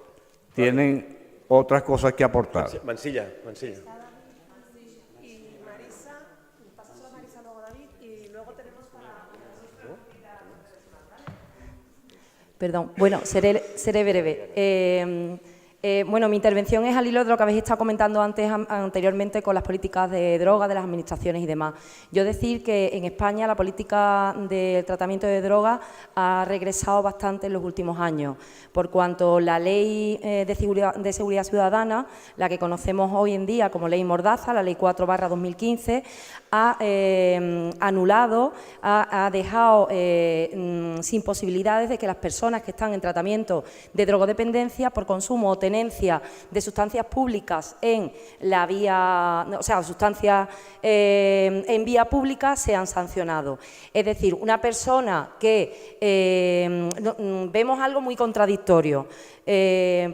tienen otras cosas que aportar. Mansilla. Y Marisa, pasas a Marisa, luego David, y luego tenemos para... Perdón, bueno, seré breve. Bueno, mi intervención es al hilo de lo que habéis estado comentando anteriormente con las políticas de droga de las administraciones y demás. Yo decir que en España la política del tratamiento de drogas ha regresado bastante en los últimos años, por cuanto la Ley de Seguridad Ciudadana, la que conocemos hoy en día como Ley Mordaza, la Ley 4/2015, ha anulado, ha dejado sin posibilidades de que las personas que están en tratamiento de drogodependencia por consumo o tenencia de sustancias públicas en la vía, o sea, sustancias en vía pública sean sancionados. Es decir, una persona que vemos algo muy contradictorio.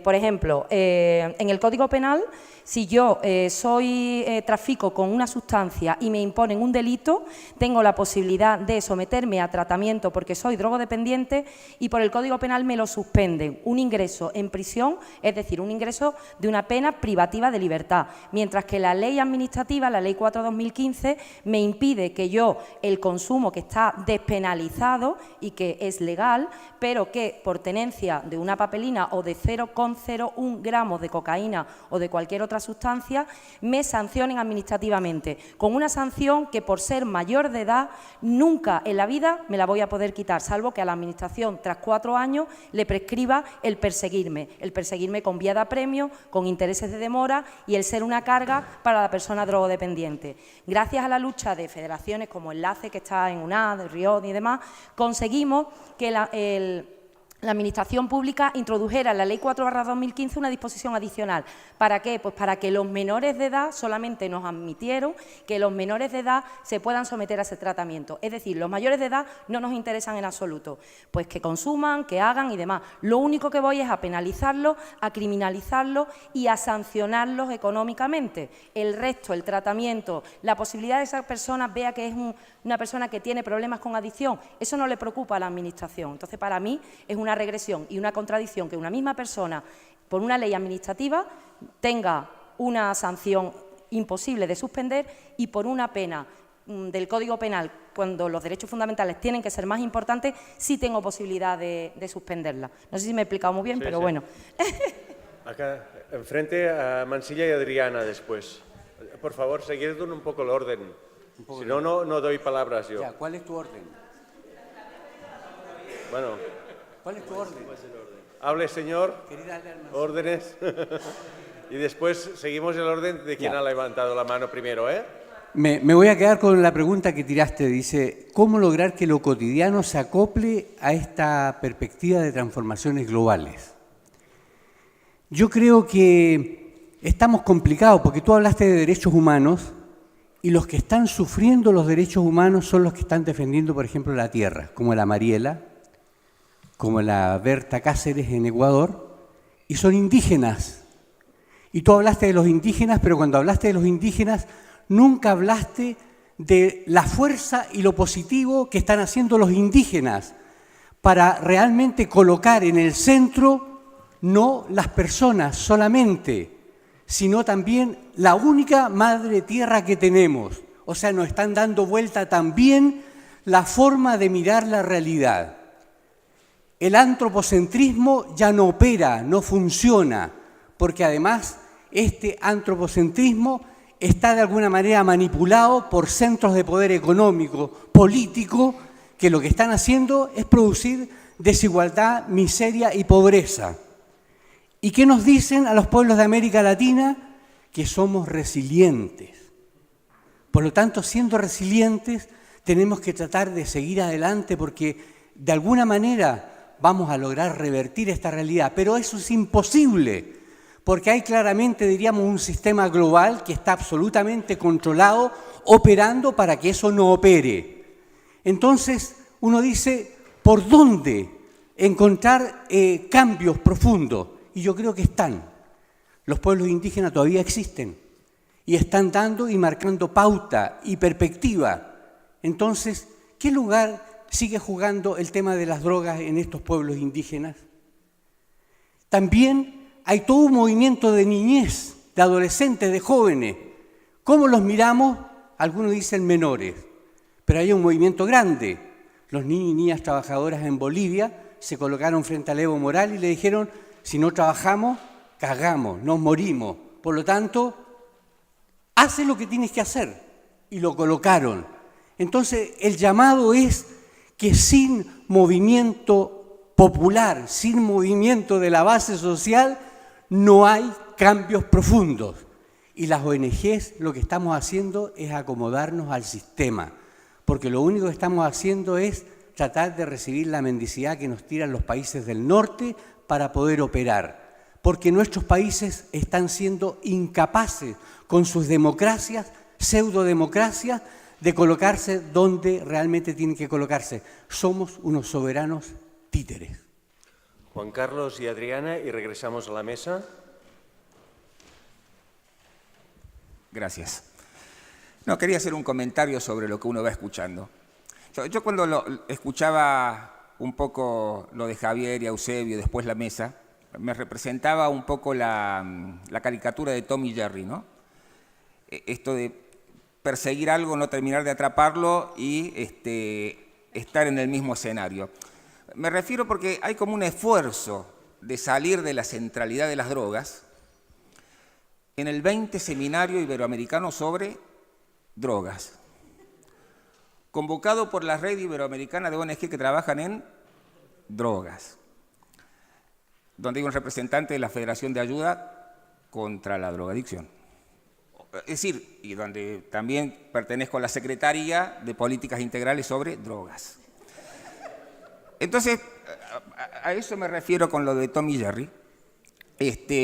Por ejemplo, en el Código Penal, si yo trafico con una sustancia y me imponen un delito, tengo la posibilidad de someterme a tratamiento porque soy drogodependiente y por el Código Penal me lo suspenden. Un ingreso en prisión, es decir, un ingreso de una pena privativa de libertad. Mientras que la ley administrativa, la Ley 4/2015, me impide que yo, el consumo que está despenalizado y que es legal, pero que por tenencia de una papelina o de 0,01 gramos de cocaína o de cualquier otra sustancia, me sancionen administrativamente, con una sanción que por ser mayor de edad nunca en la vida me la voy a poder quitar, salvo que a la Administración tras 4 años le prescriba el perseguirme con vía de apremio, con intereses de demora y el ser una carga para la persona drogodependiente. Gracias a la lucha de federaciones como Enlace, que está en UNAD, Riod y demás, conseguimos que la Administración Pública introdujera en la Ley 4/2015 una disposición adicional. ¿Para qué? Pues para que los menores de edad, solamente nos admitieron que los menores de edad se puedan someter a ese tratamiento. Es decir, los mayores de edad no nos interesan en absoluto. Pues que consuman, que hagan y demás. Lo único que voy es a penalizarlos, a criminalizarlos y a sancionarlos económicamente. El resto, el tratamiento, la posibilidad de que esa persona vea que es una persona que tiene problemas con adicción, eso no le preocupa a la Administración. Entonces, para mí es una regresión y una contradicción que una misma persona, por una ley administrativa, tenga una sanción imposible de suspender y por una pena del Código Penal, cuando los derechos fundamentales tienen que ser más importantes, sí tengo posibilidad de suspenderla. No sé si me he explicado muy bien, sí, pero sí. Bueno. Acá, enfrente a Mansilla y Adriana después. Por favor, seguid un poco el orden. Si no, no doy palabras yo. Ya, ¿cuál es tu orden? Bueno. ¿Cuál es tu orden? Hable, señor. Querida Alma. Órdenes. Y después seguimos el orden de quien Ya. ha levantado la mano primero, ¿eh? Me voy a quedar con la pregunta que tiraste. Dice, ¿cómo lograr que lo cotidiano se acople a esta perspectiva de transformaciones globales? Yo creo que estamos complicados porque tú hablaste de derechos humanos y los que están sufriendo los derechos humanos son los que están defendiendo, por ejemplo, la tierra, como la Mariela, como la Berta Cáceres en Ecuador, y son indígenas. Y tú hablaste de los indígenas, pero cuando hablaste de los indígenas, nunca hablaste de la fuerza y lo positivo que están haciendo los indígenas para realmente colocar en el centro no las personas solamente, sino también la única madre tierra que tenemos. O sea, nos están dando vuelta también la forma de mirar la realidad. El antropocentrismo ya no opera, no funciona, porque además este antropocentrismo está de alguna manera manipulado por centros de poder económico, político, que lo que están haciendo es producir desigualdad, miseria y pobreza. ¿Y qué nos dicen a los pueblos de América Latina? Que somos resilientes. Por lo tanto, siendo resilientes, tenemos que tratar de seguir adelante porque de alguna manera vamos a lograr revertir esta realidad. Pero eso es imposible, porque hay claramente, diríamos, un sistema global que está absolutamente controlado, operando para que eso no opere. Entonces, uno dice, ¿por dónde encontrar cambios profundos? Y yo creo que están. Los pueblos indígenas todavía existen y están dando y marcando pauta y perspectiva. Entonces, ¿qué lugar sigue jugando el tema de las drogas en estos pueblos indígenas? También hay todo un movimiento de niñez, de adolescentes, de jóvenes. ¿Cómo los miramos? Algunos dicen menores, pero hay un movimiento grande. Los niños y niñas trabajadoras en Bolivia se colocaron frente a Evo Morales y le dijeron, si no trabajamos, cagamos, nos morimos. Por lo tanto, hace lo que tienes que hacer y lo colocaron. Entonces, el llamado es que sin movimiento popular, sin movimiento de la base social, no hay cambios profundos. Y las ONGs lo que estamos haciendo es acomodarnos al sistema, porque lo único que estamos haciendo es tratar de recibir la mendicidad que nos tiran los países del norte para poder operar, porque nuestros países están siendo incapaces con sus democracias, pseudodemocracias, de colocarse donde realmente tienen que colocarse. Somos unos soberanos títeres. Juan Carlos y Adriana, y regresamos a la mesa. Gracias. No, quería hacer un comentario sobre lo que uno va escuchando. Yo cuando escuchaba un poco lo de Javier y Eusebio y después la mesa, me representaba un poco la caricatura de Tom y Jerry, ¿no? Esto de perseguir algo, no terminar de atraparlo y estar en el mismo escenario. Me refiero porque hay como un esfuerzo de salir de la centralidad de las drogas en el 20 Seminario Iberoamericano sobre Drogas, convocado por la Red Iberoamericana de ONG que trabajan en drogas, donde hay un representante de la Federación de Ayuda contra la Drogadicción. Es decir, y donde también pertenezco a la Secretaría de Políticas Integrales sobre Drogas. Entonces, a eso me refiero con lo de Tom y Jerry,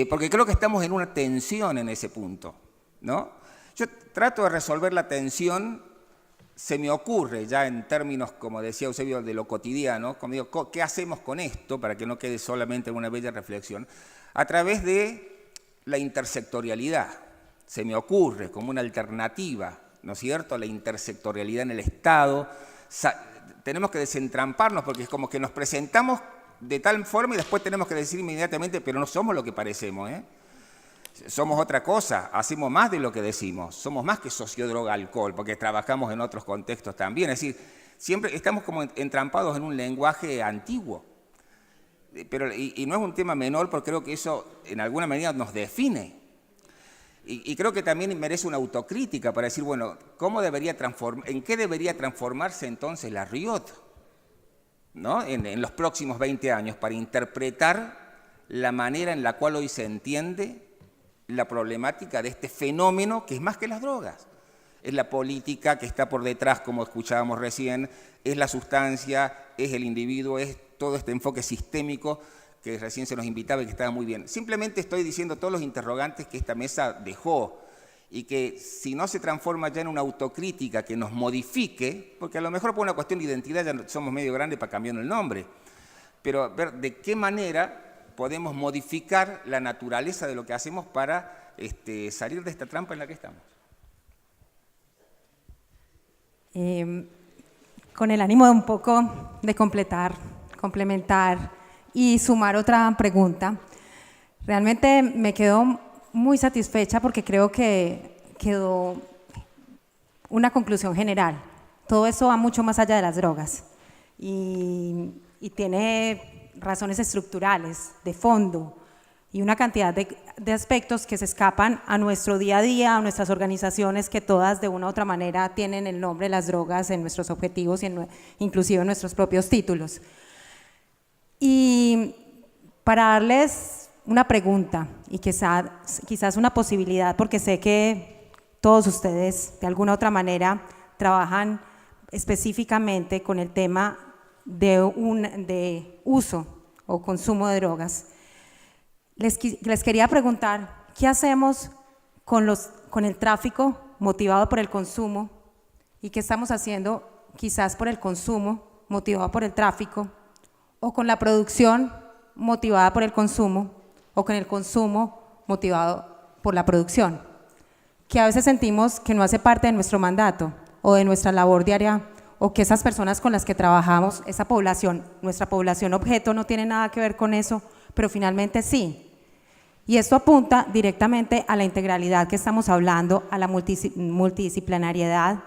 porque creo que estamos en una tensión en ese punto, ¿no? Yo trato de resolver la tensión, se me ocurre ya en términos, como decía Eusebio, de lo cotidiano, como digo, ¿qué hacemos con esto para que no quede solamente en una bella reflexión? A través de la intersectorialidad. Se me ocurre como una alternativa, ¿no es cierto?, la intersectorialidad en el Estado. Tenemos que desentramparnos porque es como que nos presentamos de tal forma y después tenemos que decir inmediatamente, pero no somos lo que parecemos, ¿eh? Somos otra cosa, hacemos más de lo que decimos, somos más que sociodroga alcohol, porque trabajamos en otros contextos también. Es decir, siempre estamos como entrampados en un lenguaje antiguo. Pero, y no es un tema menor, porque creo que eso en alguna medida nos define. Y creo que también merece una autocrítica para decir, bueno, ¿en qué debería transformarse entonces la Riot, ¿no? en los próximos 20 años para interpretar la manera en la cual hoy se entiende la problemática de este fenómeno que es más que las drogas? Es la política que está por detrás, como escuchábamos recién, es la sustancia, es el individuo, es todo este enfoque sistémico que recién se nos invitaba y que estaba muy bien. Simplemente estoy diciendo todos los interrogantes que esta mesa dejó y que si no se transforma ya en una autocrítica que nos modifique, porque a lo mejor por una cuestión de identidad ya somos medio grandes para cambiar el nombre, pero ver de qué manera podemos modificar la naturaleza de lo que hacemos para salir de esta trampa en la que estamos. Con el ánimo de un poco de complementar y sumar otra pregunta, realmente me quedo muy satisfecha porque creo que quedó una conclusión general. Todo eso va mucho más allá de las drogas y tiene razones estructurales, de fondo, y una cantidad de aspectos que se escapan a nuestro día a día, a nuestras organizaciones que todas de una u otra manera tienen el nombre de las drogas en nuestros objetivos y inclusive en nuestros propios títulos. Y para darles una pregunta y quizás una posibilidad, porque sé que todos ustedes de alguna u otra manera trabajan específicamente con el tema de uso o consumo de drogas. Les quería preguntar, ¿qué hacemos con el tráfico motivado por el consumo y qué estamos haciendo quizás por el consumo motivado por el tráfico, o con la producción motivada por el consumo, o con el consumo motivado por la producción, que a veces sentimos que no hace parte de nuestro mandato o de nuestra labor diaria, o que esas personas con las que trabajamos, esa población, nuestra población objeto no tiene nada que ver con eso, pero finalmente sí. Y esto apunta directamente a la integralidad que estamos hablando, a la multidisciplinariedad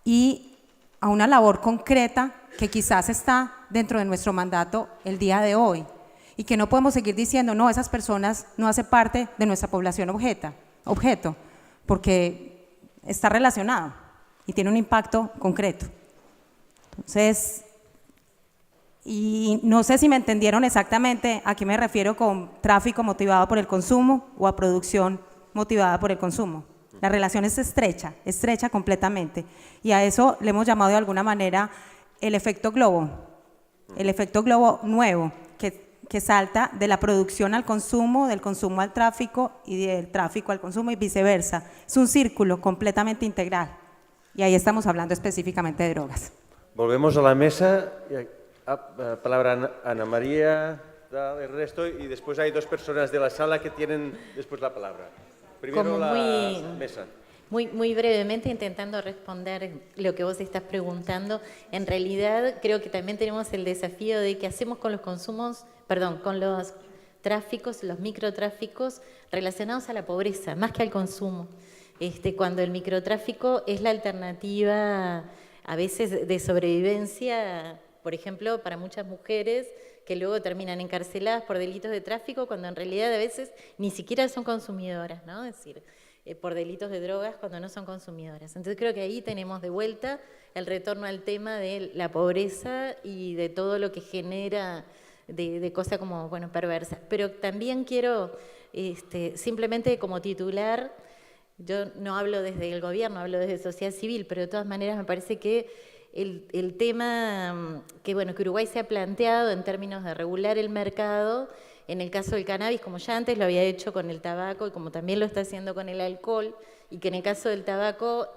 y a una labor concreta que quizás está dentro de nuestro mandato el día de hoy. y que no podemos seguir diciendo, no, esas personas no hacen parte de nuestra población objeto, porque está relacionado y tiene un impacto concreto. Entonces, y no sé si me entendieron exactamente a qué me refiero con tráfico motivado por el consumo o a producción motivada por el consumo. La relación es estrecha completamente, y a eso le hemos llamado de alguna manera el efecto globo nuevo, que salta de la producción al consumo, del consumo al tráfico y del tráfico al consumo y viceversa. Es un círculo completamente integral, y ahí estamos hablando específicamente de drogas. Volvemos a la mesa. Palabra Ana María, Ernesto, y después hay dos personas de la sala que tienen después la palabra. Primero Como la muy- mesa. Muy brevemente, intentando responder lo que vos estás preguntando, en realidad creo que también tenemos el desafío de qué hacemos con los consumos, con los tráficos, los microtráficos relacionados a la pobreza, más que al consumo. Cuando el microtráfico es la alternativa a veces de sobrevivencia, por ejemplo, para muchas mujeres que luego terminan encarceladas por delitos de tráfico, cuando en realidad a veces ni siquiera son consumidoras, ¿no? Es decir, por delitos de drogas cuando no son consumidoras. Entonces creo que ahí tenemos de vuelta el retorno al tema de la pobreza y de todo lo que genera de cosas como, bueno, perversas. Pero también quiero, simplemente como titular, yo no hablo desde el gobierno, hablo desde sociedad civil, pero de todas maneras me parece que el tema que Uruguay se ha planteado en términos de regular el mercado, en el caso del cannabis, como ya antes lo había hecho con el tabaco y como también lo está haciendo con el alcohol, y que en el caso del tabaco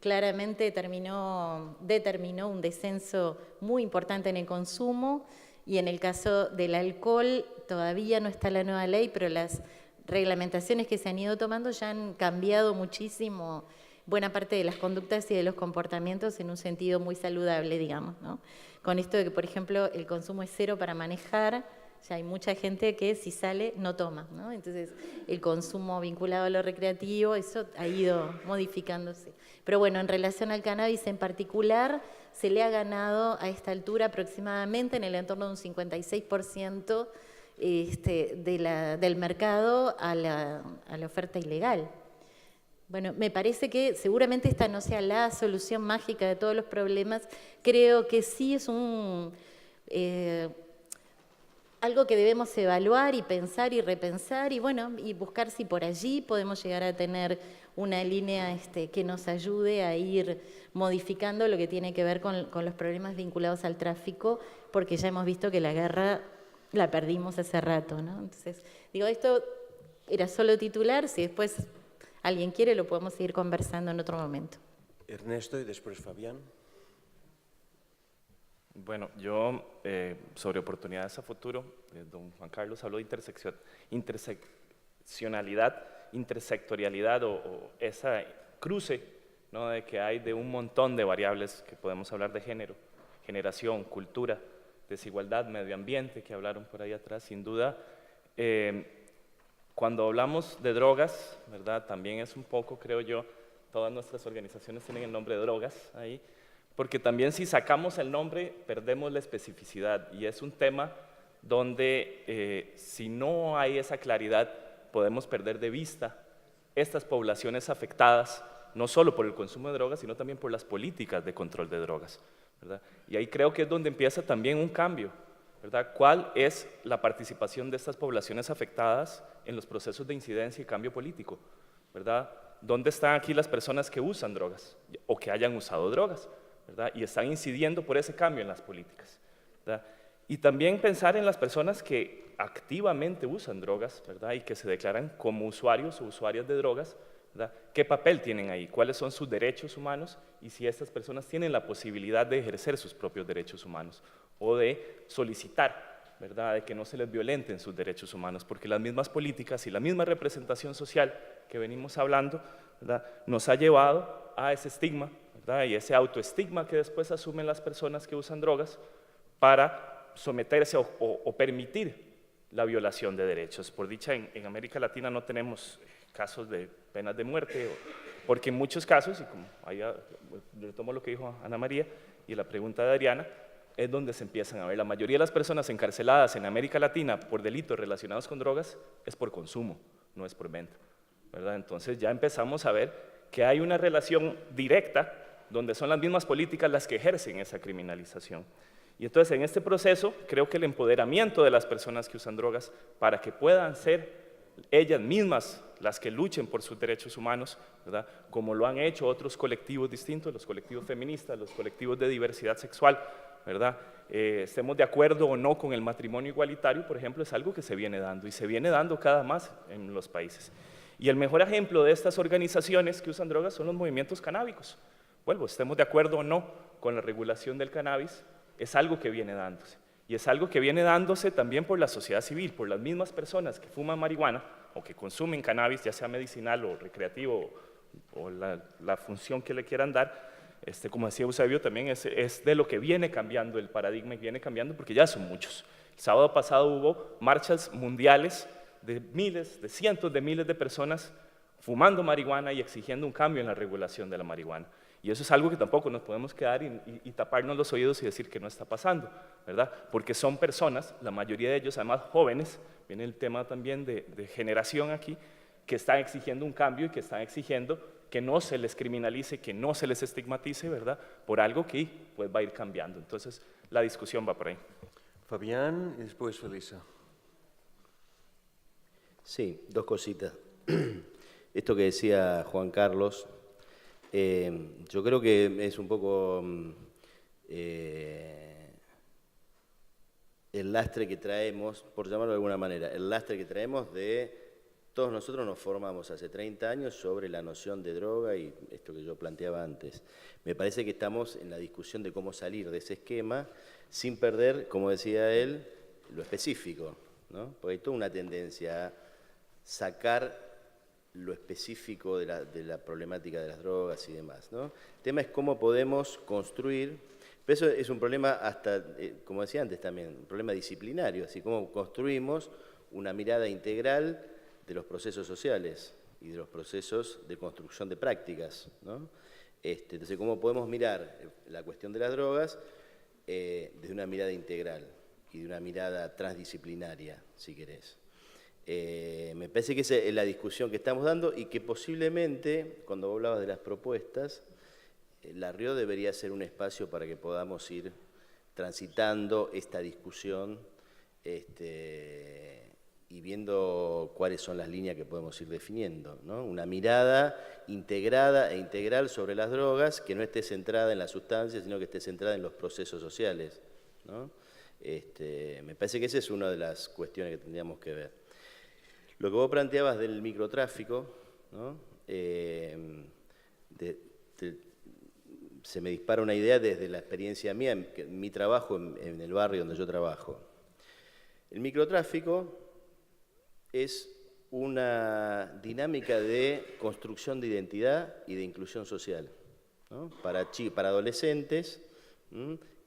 claramente determinó un descenso muy importante en el consumo, y en el caso del alcohol todavía no está la nueva ley, pero las reglamentaciones que se han ido tomando ya han cambiado muchísimo buena parte de las conductas y de los comportamientos en un sentido muy saludable, digamos, ¿no? Con esto de que, por ejemplo, el consumo es cero para manejar, ya hay mucha gente que si sale no toma, ¿no? Entonces, el consumo vinculado a lo recreativo, eso ha ido modificándose. Pero bueno, en relación al cannabis en particular, se le ha ganado a esta altura aproximadamente en el entorno de un 56% del mercado a la oferta ilegal. Bueno, me parece que seguramente esta no sea la solución mágica de todos los problemas. Creo que sí es algo que debemos evaluar y pensar y repensar y buscar si por allí podemos llegar a tener una línea que nos ayude a ir modificando lo que tiene que ver con los problemas vinculados al tráfico, porque ya hemos visto que la guerra la perdimos hace rato, ¿no? Entonces, esto era solo titular, si después alguien quiere lo podemos seguir conversando en otro momento. Ernesto y después Fabián. Bueno, yo sobre oportunidades a futuro, don Juan Carlos habló de interseccionalidad, intersectorialidad o esa cruce, ¿no?, de que hay de un montón de variables que podemos hablar de género, generación, cultura, desigualdad, medio ambiente, que hablaron por ahí atrás, sin duda. Cuando hablamos de drogas, ¿verdad?, también es un poco, creo yo, todas nuestras organizaciones tienen el nombre de drogas ahí, porque también si sacamos el nombre perdemos la especificidad, y es un tema donde si no hay esa claridad podemos perder de vista estas poblaciones afectadas, no solo por el consumo de drogas, sino también por las políticas de control de drogas, ¿verdad? Y ahí creo que es donde empieza también un cambio, ¿verdad? ¿Cuál es la participación de estas poblaciones afectadas en los procesos de incidencia y cambio político, ¿verdad? ¿Dónde están aquí las personas que usan drogas o que hayan usado drogas, ¿verdad? Y están incidiendo por ese cambio en las políticas, ¿verdad? Y también pensar en las personas que activamente usan drogas, ¿verdad?, y que se declaran como usuarios o usuarias de drogas, ¿verdad? ¿Qué papel tienen ahí? ¿Cuáles son sus derechos humanos? Y si estas personas tienen la posibilidad de ejercer sus propios derechos humanos o de solicitar, ¿verdad?, de que no se les violenten sus derechos humanos, porque las mismas políticas y la misma representación social que venimos hablando, ¿verdad?, nos ha llevado a ese estigma, ¿verdad?, y ese autoestigma que después asumen las personas que usan drogas para someterse o permitir la violación de derechos. Por dicha, en América Latina no tenemos casos de penas de muerte, porque en muchos casos, y como ahí retomo lo que dijo Ana María y la pregunta de Adriana, es donde se empiezan a ver. La mayoría de las personas encarceladas en América Latina por delitos relacionados con drogas es por consumo, no es por venta, ¿verdad? Entonces ya empezamos a ver que hay una relación directa donde son las mismas políticas las que ejercen esa criminalización. Y entonces en este proceso creo que el empoderamiento de las personas que usan drogas para que puedan ser ellas mismas las que luchen por sus derechos humanos, ¿verdad? Como lo han hecho otros colectivos distintos, los colectivos feministas, los colectivos de diversidad sexual, ¿verdad? Estemos de acuerdo o no con el matrimonio igualitario, por ejemplo, es algo que se viene dando y se viene dando cada más en los países. Y el mejor ejemplo de estas organizaciones que usan drogas son los movimientos canábicos. Vuelvo, estemos de acuerdo o no con la regulación del cannabis, es algo que viene dándose. Y es algo que viene dándose también por la sociedad civil, por las mismas personas que fuman marihuana o que consumen cannabis, ya sea medicinal o recreativo o la función que le quieran dar. Como decía Eusebio, también es de lo que viene cambiando el paradigma y viene cambiando porque ya son muchos. El sábado pasado hubo marchas mundiales de miles, de cientos de miles de personas fumando marihuana y exigiendo un cambio en la regulación de la marihuana. Y eso es algo que tampoco nos podemos quedar y taparnos los oídos y decir que no está pasando, ¿verdad? Porque son personas, la mayoría de ellos además jóvenes, viene el tema también de generación aquí, que están exigiendo un cambio y que están exigiendo que no se les criminalice, que no se les estigmatice, ¿verdad? Por algo que pues, va a ir cambiando. Entonces, la discusión va por ahí. Fabián y después Felisa. Sí, dos cositas. Esto que decía Juan Carlos, yo creo que es un poco el lastre que traemos, por llamarlo de alguna manera, el lastre que traemos de todos nosotros nos formamos hace 30 años sobre la noción de droga y esto que yo planteaba antes. Me parece que estamos en la discusión de cómo salir de ese esquema sin perder, como decía él, lo específico, ¿no? Porque hay toda una tendencia a sacar lo específico de la problemática de las drogas y demás, ¿no? El tema es cómo podemos construir, pero eso es un problema hasta, como decía antes también, un problema disciplinario, así como construimos una mirada integral de los procesos sociales y de los procesos de construcción de prácticas, ¿no? Entonces, cómo podemos mirar la cuestión de las drogas desde una mirada integral y de una mirada transdisciplinaria, si querés. Me parece que esa es la discusión que estamos dando y que posiblemente, cuando vos hablabas de las propuestas, la Río debería ser un espacio para que podamos ir transitando esta discusión y viendo cuáles son las líneas que podemos ir definiendo, ¿no? Una mirada integrada e integral sobre las drogas que no esté centrada en la sustancia, sino que esté centrada en los procesos sociales, ¿no? Me parece que esa es una de las cuestiones que tendríamos que ver. Lo que vos planteabas del microtráfico, ¿no? Se me dispara una idea desde la experiencia mía, en mi trabajo en el barrio donde yo trabajo. El microtráfico es una dinámica de construcción de identidad y de inclusión social, ¿no? Para adolescentes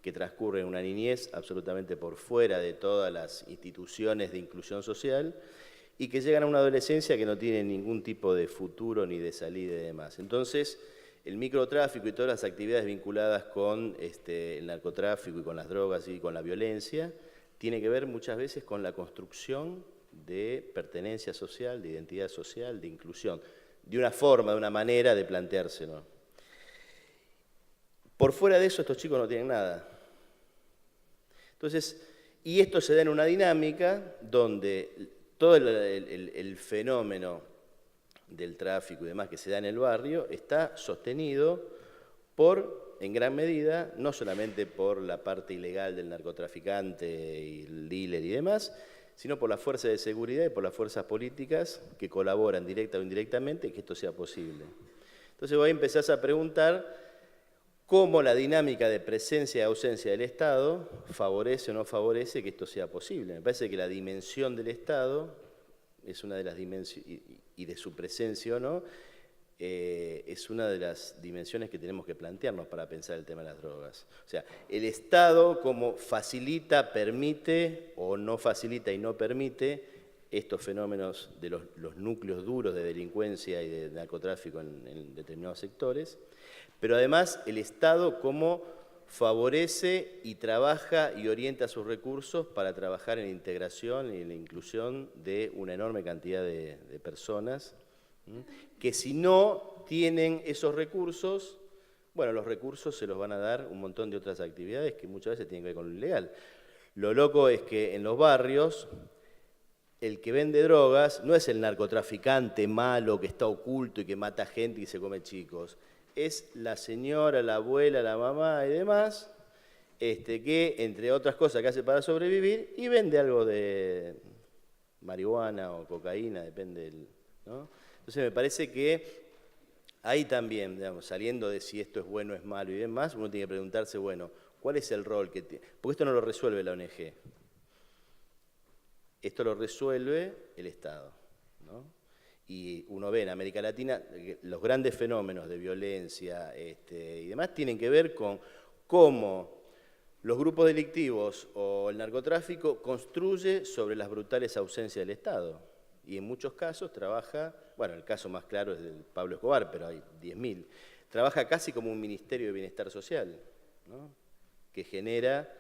que transcurren una niñez absolutamente por fuera de todas las instituciones de inclusión social y que llegan a una adolescencia que no tiene ningún tipo de futuro ni de salida y demás. Entonces, el microtráfico y todas las actividades vinculadas con el narcotráfico y con las drogas y con la violencia tiene que ver muchas veces con la construcción de pertenencia social, de identidad social, de inclusión, de una forma, de una manera de planteárselo. Por fuera de eso, estos chicos no tienen nada. Entonces, y esto se da en una dinámica donde todo el fenómeno del tráfico y demás que se da en el barrio está sostenido por, en gran medida, no solamente por la parte ilegal del narcotraficante y el dealer y demás, sino por la fuerza de seguridad y por las fuerzas políticas que colaboran directa o indirectamente que esto sea posible. Entonces vos empezás a preguntar cómo la dinámica de presencia y ausencia del Estado favorece o no favorece que esto sea posible. Me parece que la dimensión del Estado es una de las dimensiones, y de su presencia o no, es una de las dimensiones que tenemos que plantearnos para pensar el tema de las drogas. O sea, el Estado como facilita, permite o no facilita y no permite estos fenómenos de los núcleos duros de delincuencia y de narcotráfico en determinados sectores, pero además el Estado como favorece y trabaja y orienta sus recursos para trabajar en la integración y en la inclusión de una enorme cantidad de personas, que si no tienen esos recursos, bueno, los recursos se los van a dar un montón de otras actividades que muchas veces tienen que ver con lo ilegal. Lo loco es que en los barrios, el que vende drogas no es el narcotraficante malo que está oculto y que mata gente y se come chicos. Es la señora, la abuela, la mamá y demás, que entre otras cosas que hace para sobrevivir y vende algo de marihuana o cocaína, depende del, ¿no? Entonces me parece que ahí también, digamos, saliendo de si esto es bueno o es malo y demás, uno tiene que preguntarse, bueno, ¿cuál es el rol que tiene? Porque esto no lo resuelve la ONG. Esto lo resuelve el Estado, ¿no? Y uno ve en América Latina los grandes fenómenos de violencia y demás tienen que ver con cómo los grupos delictivos o el narcotráfico construye sobre las brutales ausencias del Estado. Y en muchos casos trabaja, bueno, el caso más claro es del Pablo Escobar, pero hay 10.000, trabaja casi como un ministerio de bienestar social, ¿no? Que genera,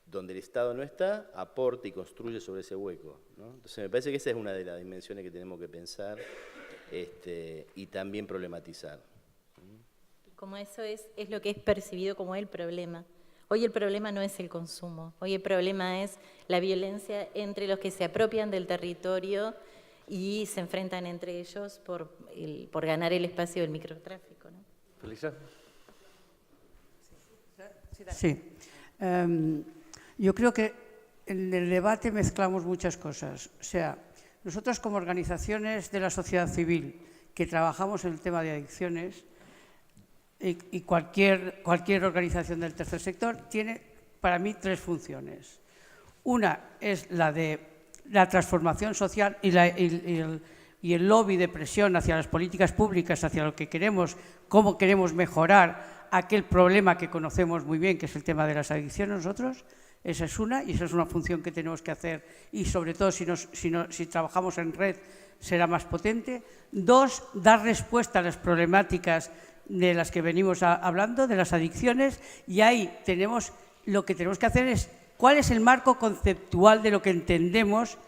donde el Estado no está, aporta y construye sobre ese hueco, ¿no? Entonces me parece que esa es una de las dimensiones que tenemos que pensar y también problematizar. Como eso es lo que es percibido como el problema. Hoy el problema no es el consumo, hoy el problema es la violencia entre los que se apropian del territorio y se enfrentan entre ellos por ganar el espacio del microtráfico, ¿no? Felisa. Sí. Yo creo que en el debate mezclamos muchas cosas. O sea, nosotros como organizaciones de la sociedad civil que trabajamos en el tema de adicciones y cualquier organización del tercer sector tiene para mí tres funciones. Una es la de la transformación social y el lobby de presión hacia las políticas públicas, hacia lo que queremos, cómo queremos mejorar aquel problema que conocemos muy bien, que es el tema de las adicciones nosotros. Esa es una, y esa es una función que tenemos que hacer, y sobre todo si trabajamos en red será más potente. Dos, dar respuesta a las problemáticas de las que venimos hablando, de las adicciones, y ahí lo que tenemos que hacer es cuál es el marco conceptual de lo que entendemos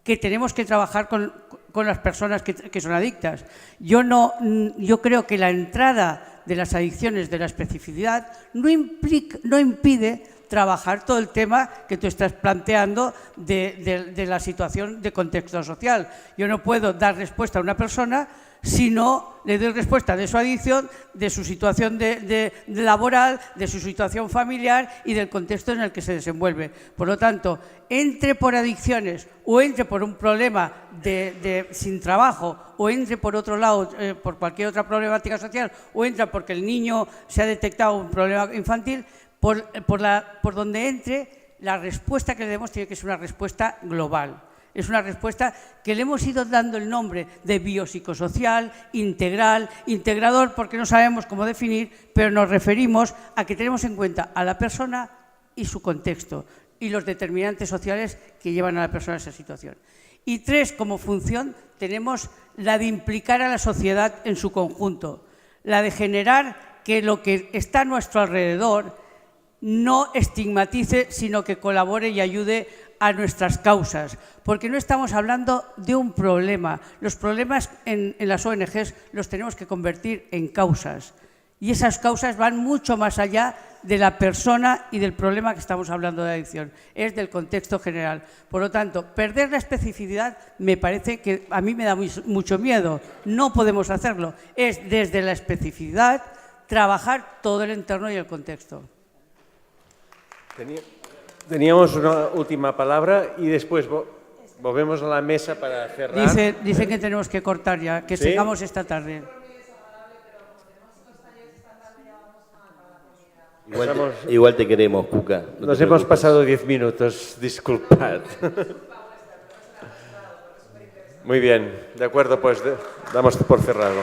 que tenemos que trabajar con las personas que son adictas. Yo creo que la entrada de las adicciones, de la especificidad, no impide trabajar todo el tema que tú estás planteando de la situación de contexto social. Yo no puedo dar respuesta a una persona si no le doy respuesta de su adicción, de su situación laboral, de su situación familiar y del contexto en el que se desenvuelve. Por lo tanto, entre por adicciones o entre por un problema sin trabajo o entre por otro lado, por cualquier otra problemática social, o entra porque el niño se ha detectado un problema infantil, por donde entre, la respuesta que le demos tiene que ser una respuesta global. Es una respuesta que le hemos ido dando el nombre de biopsicosocial, integral, integrador, porque no sabemos cómo definir, pero nos referimos a que tenemos en cuenta a la persona y su contexto y los determinantes sociales que llevan a la persona a esa situación. Y tres, como función, tenemos la de implicar a la sociedad en su conjunto, la de generar que lo que está a nuestro alrededor no estigmatice, sino que colabore y ayude a nuestras causas, porque no estamos hablando de un problema. Los problemas en las ONGs los tenemos que convertir en causas, y esas causas van mucho más allá de la persona y del problema que estamos hablando de adicción, es del contexto general. Por lo tanto, perder la especificidad me parece que a mí me da mucho miedo. No podemos hacerlo, es desde la especificidad trabajar todo el entorno y el contexto. Teníamos una última palabra y después volvemos a la mesa para cerrar. Dicen que tenemos que cortar ya, que sigamos esta tarde. Igual te queremos, Cuca. Nos hemos pasado 10 minutos, disculpad. Muy bien, de acuerdo, pues damos por cerrado.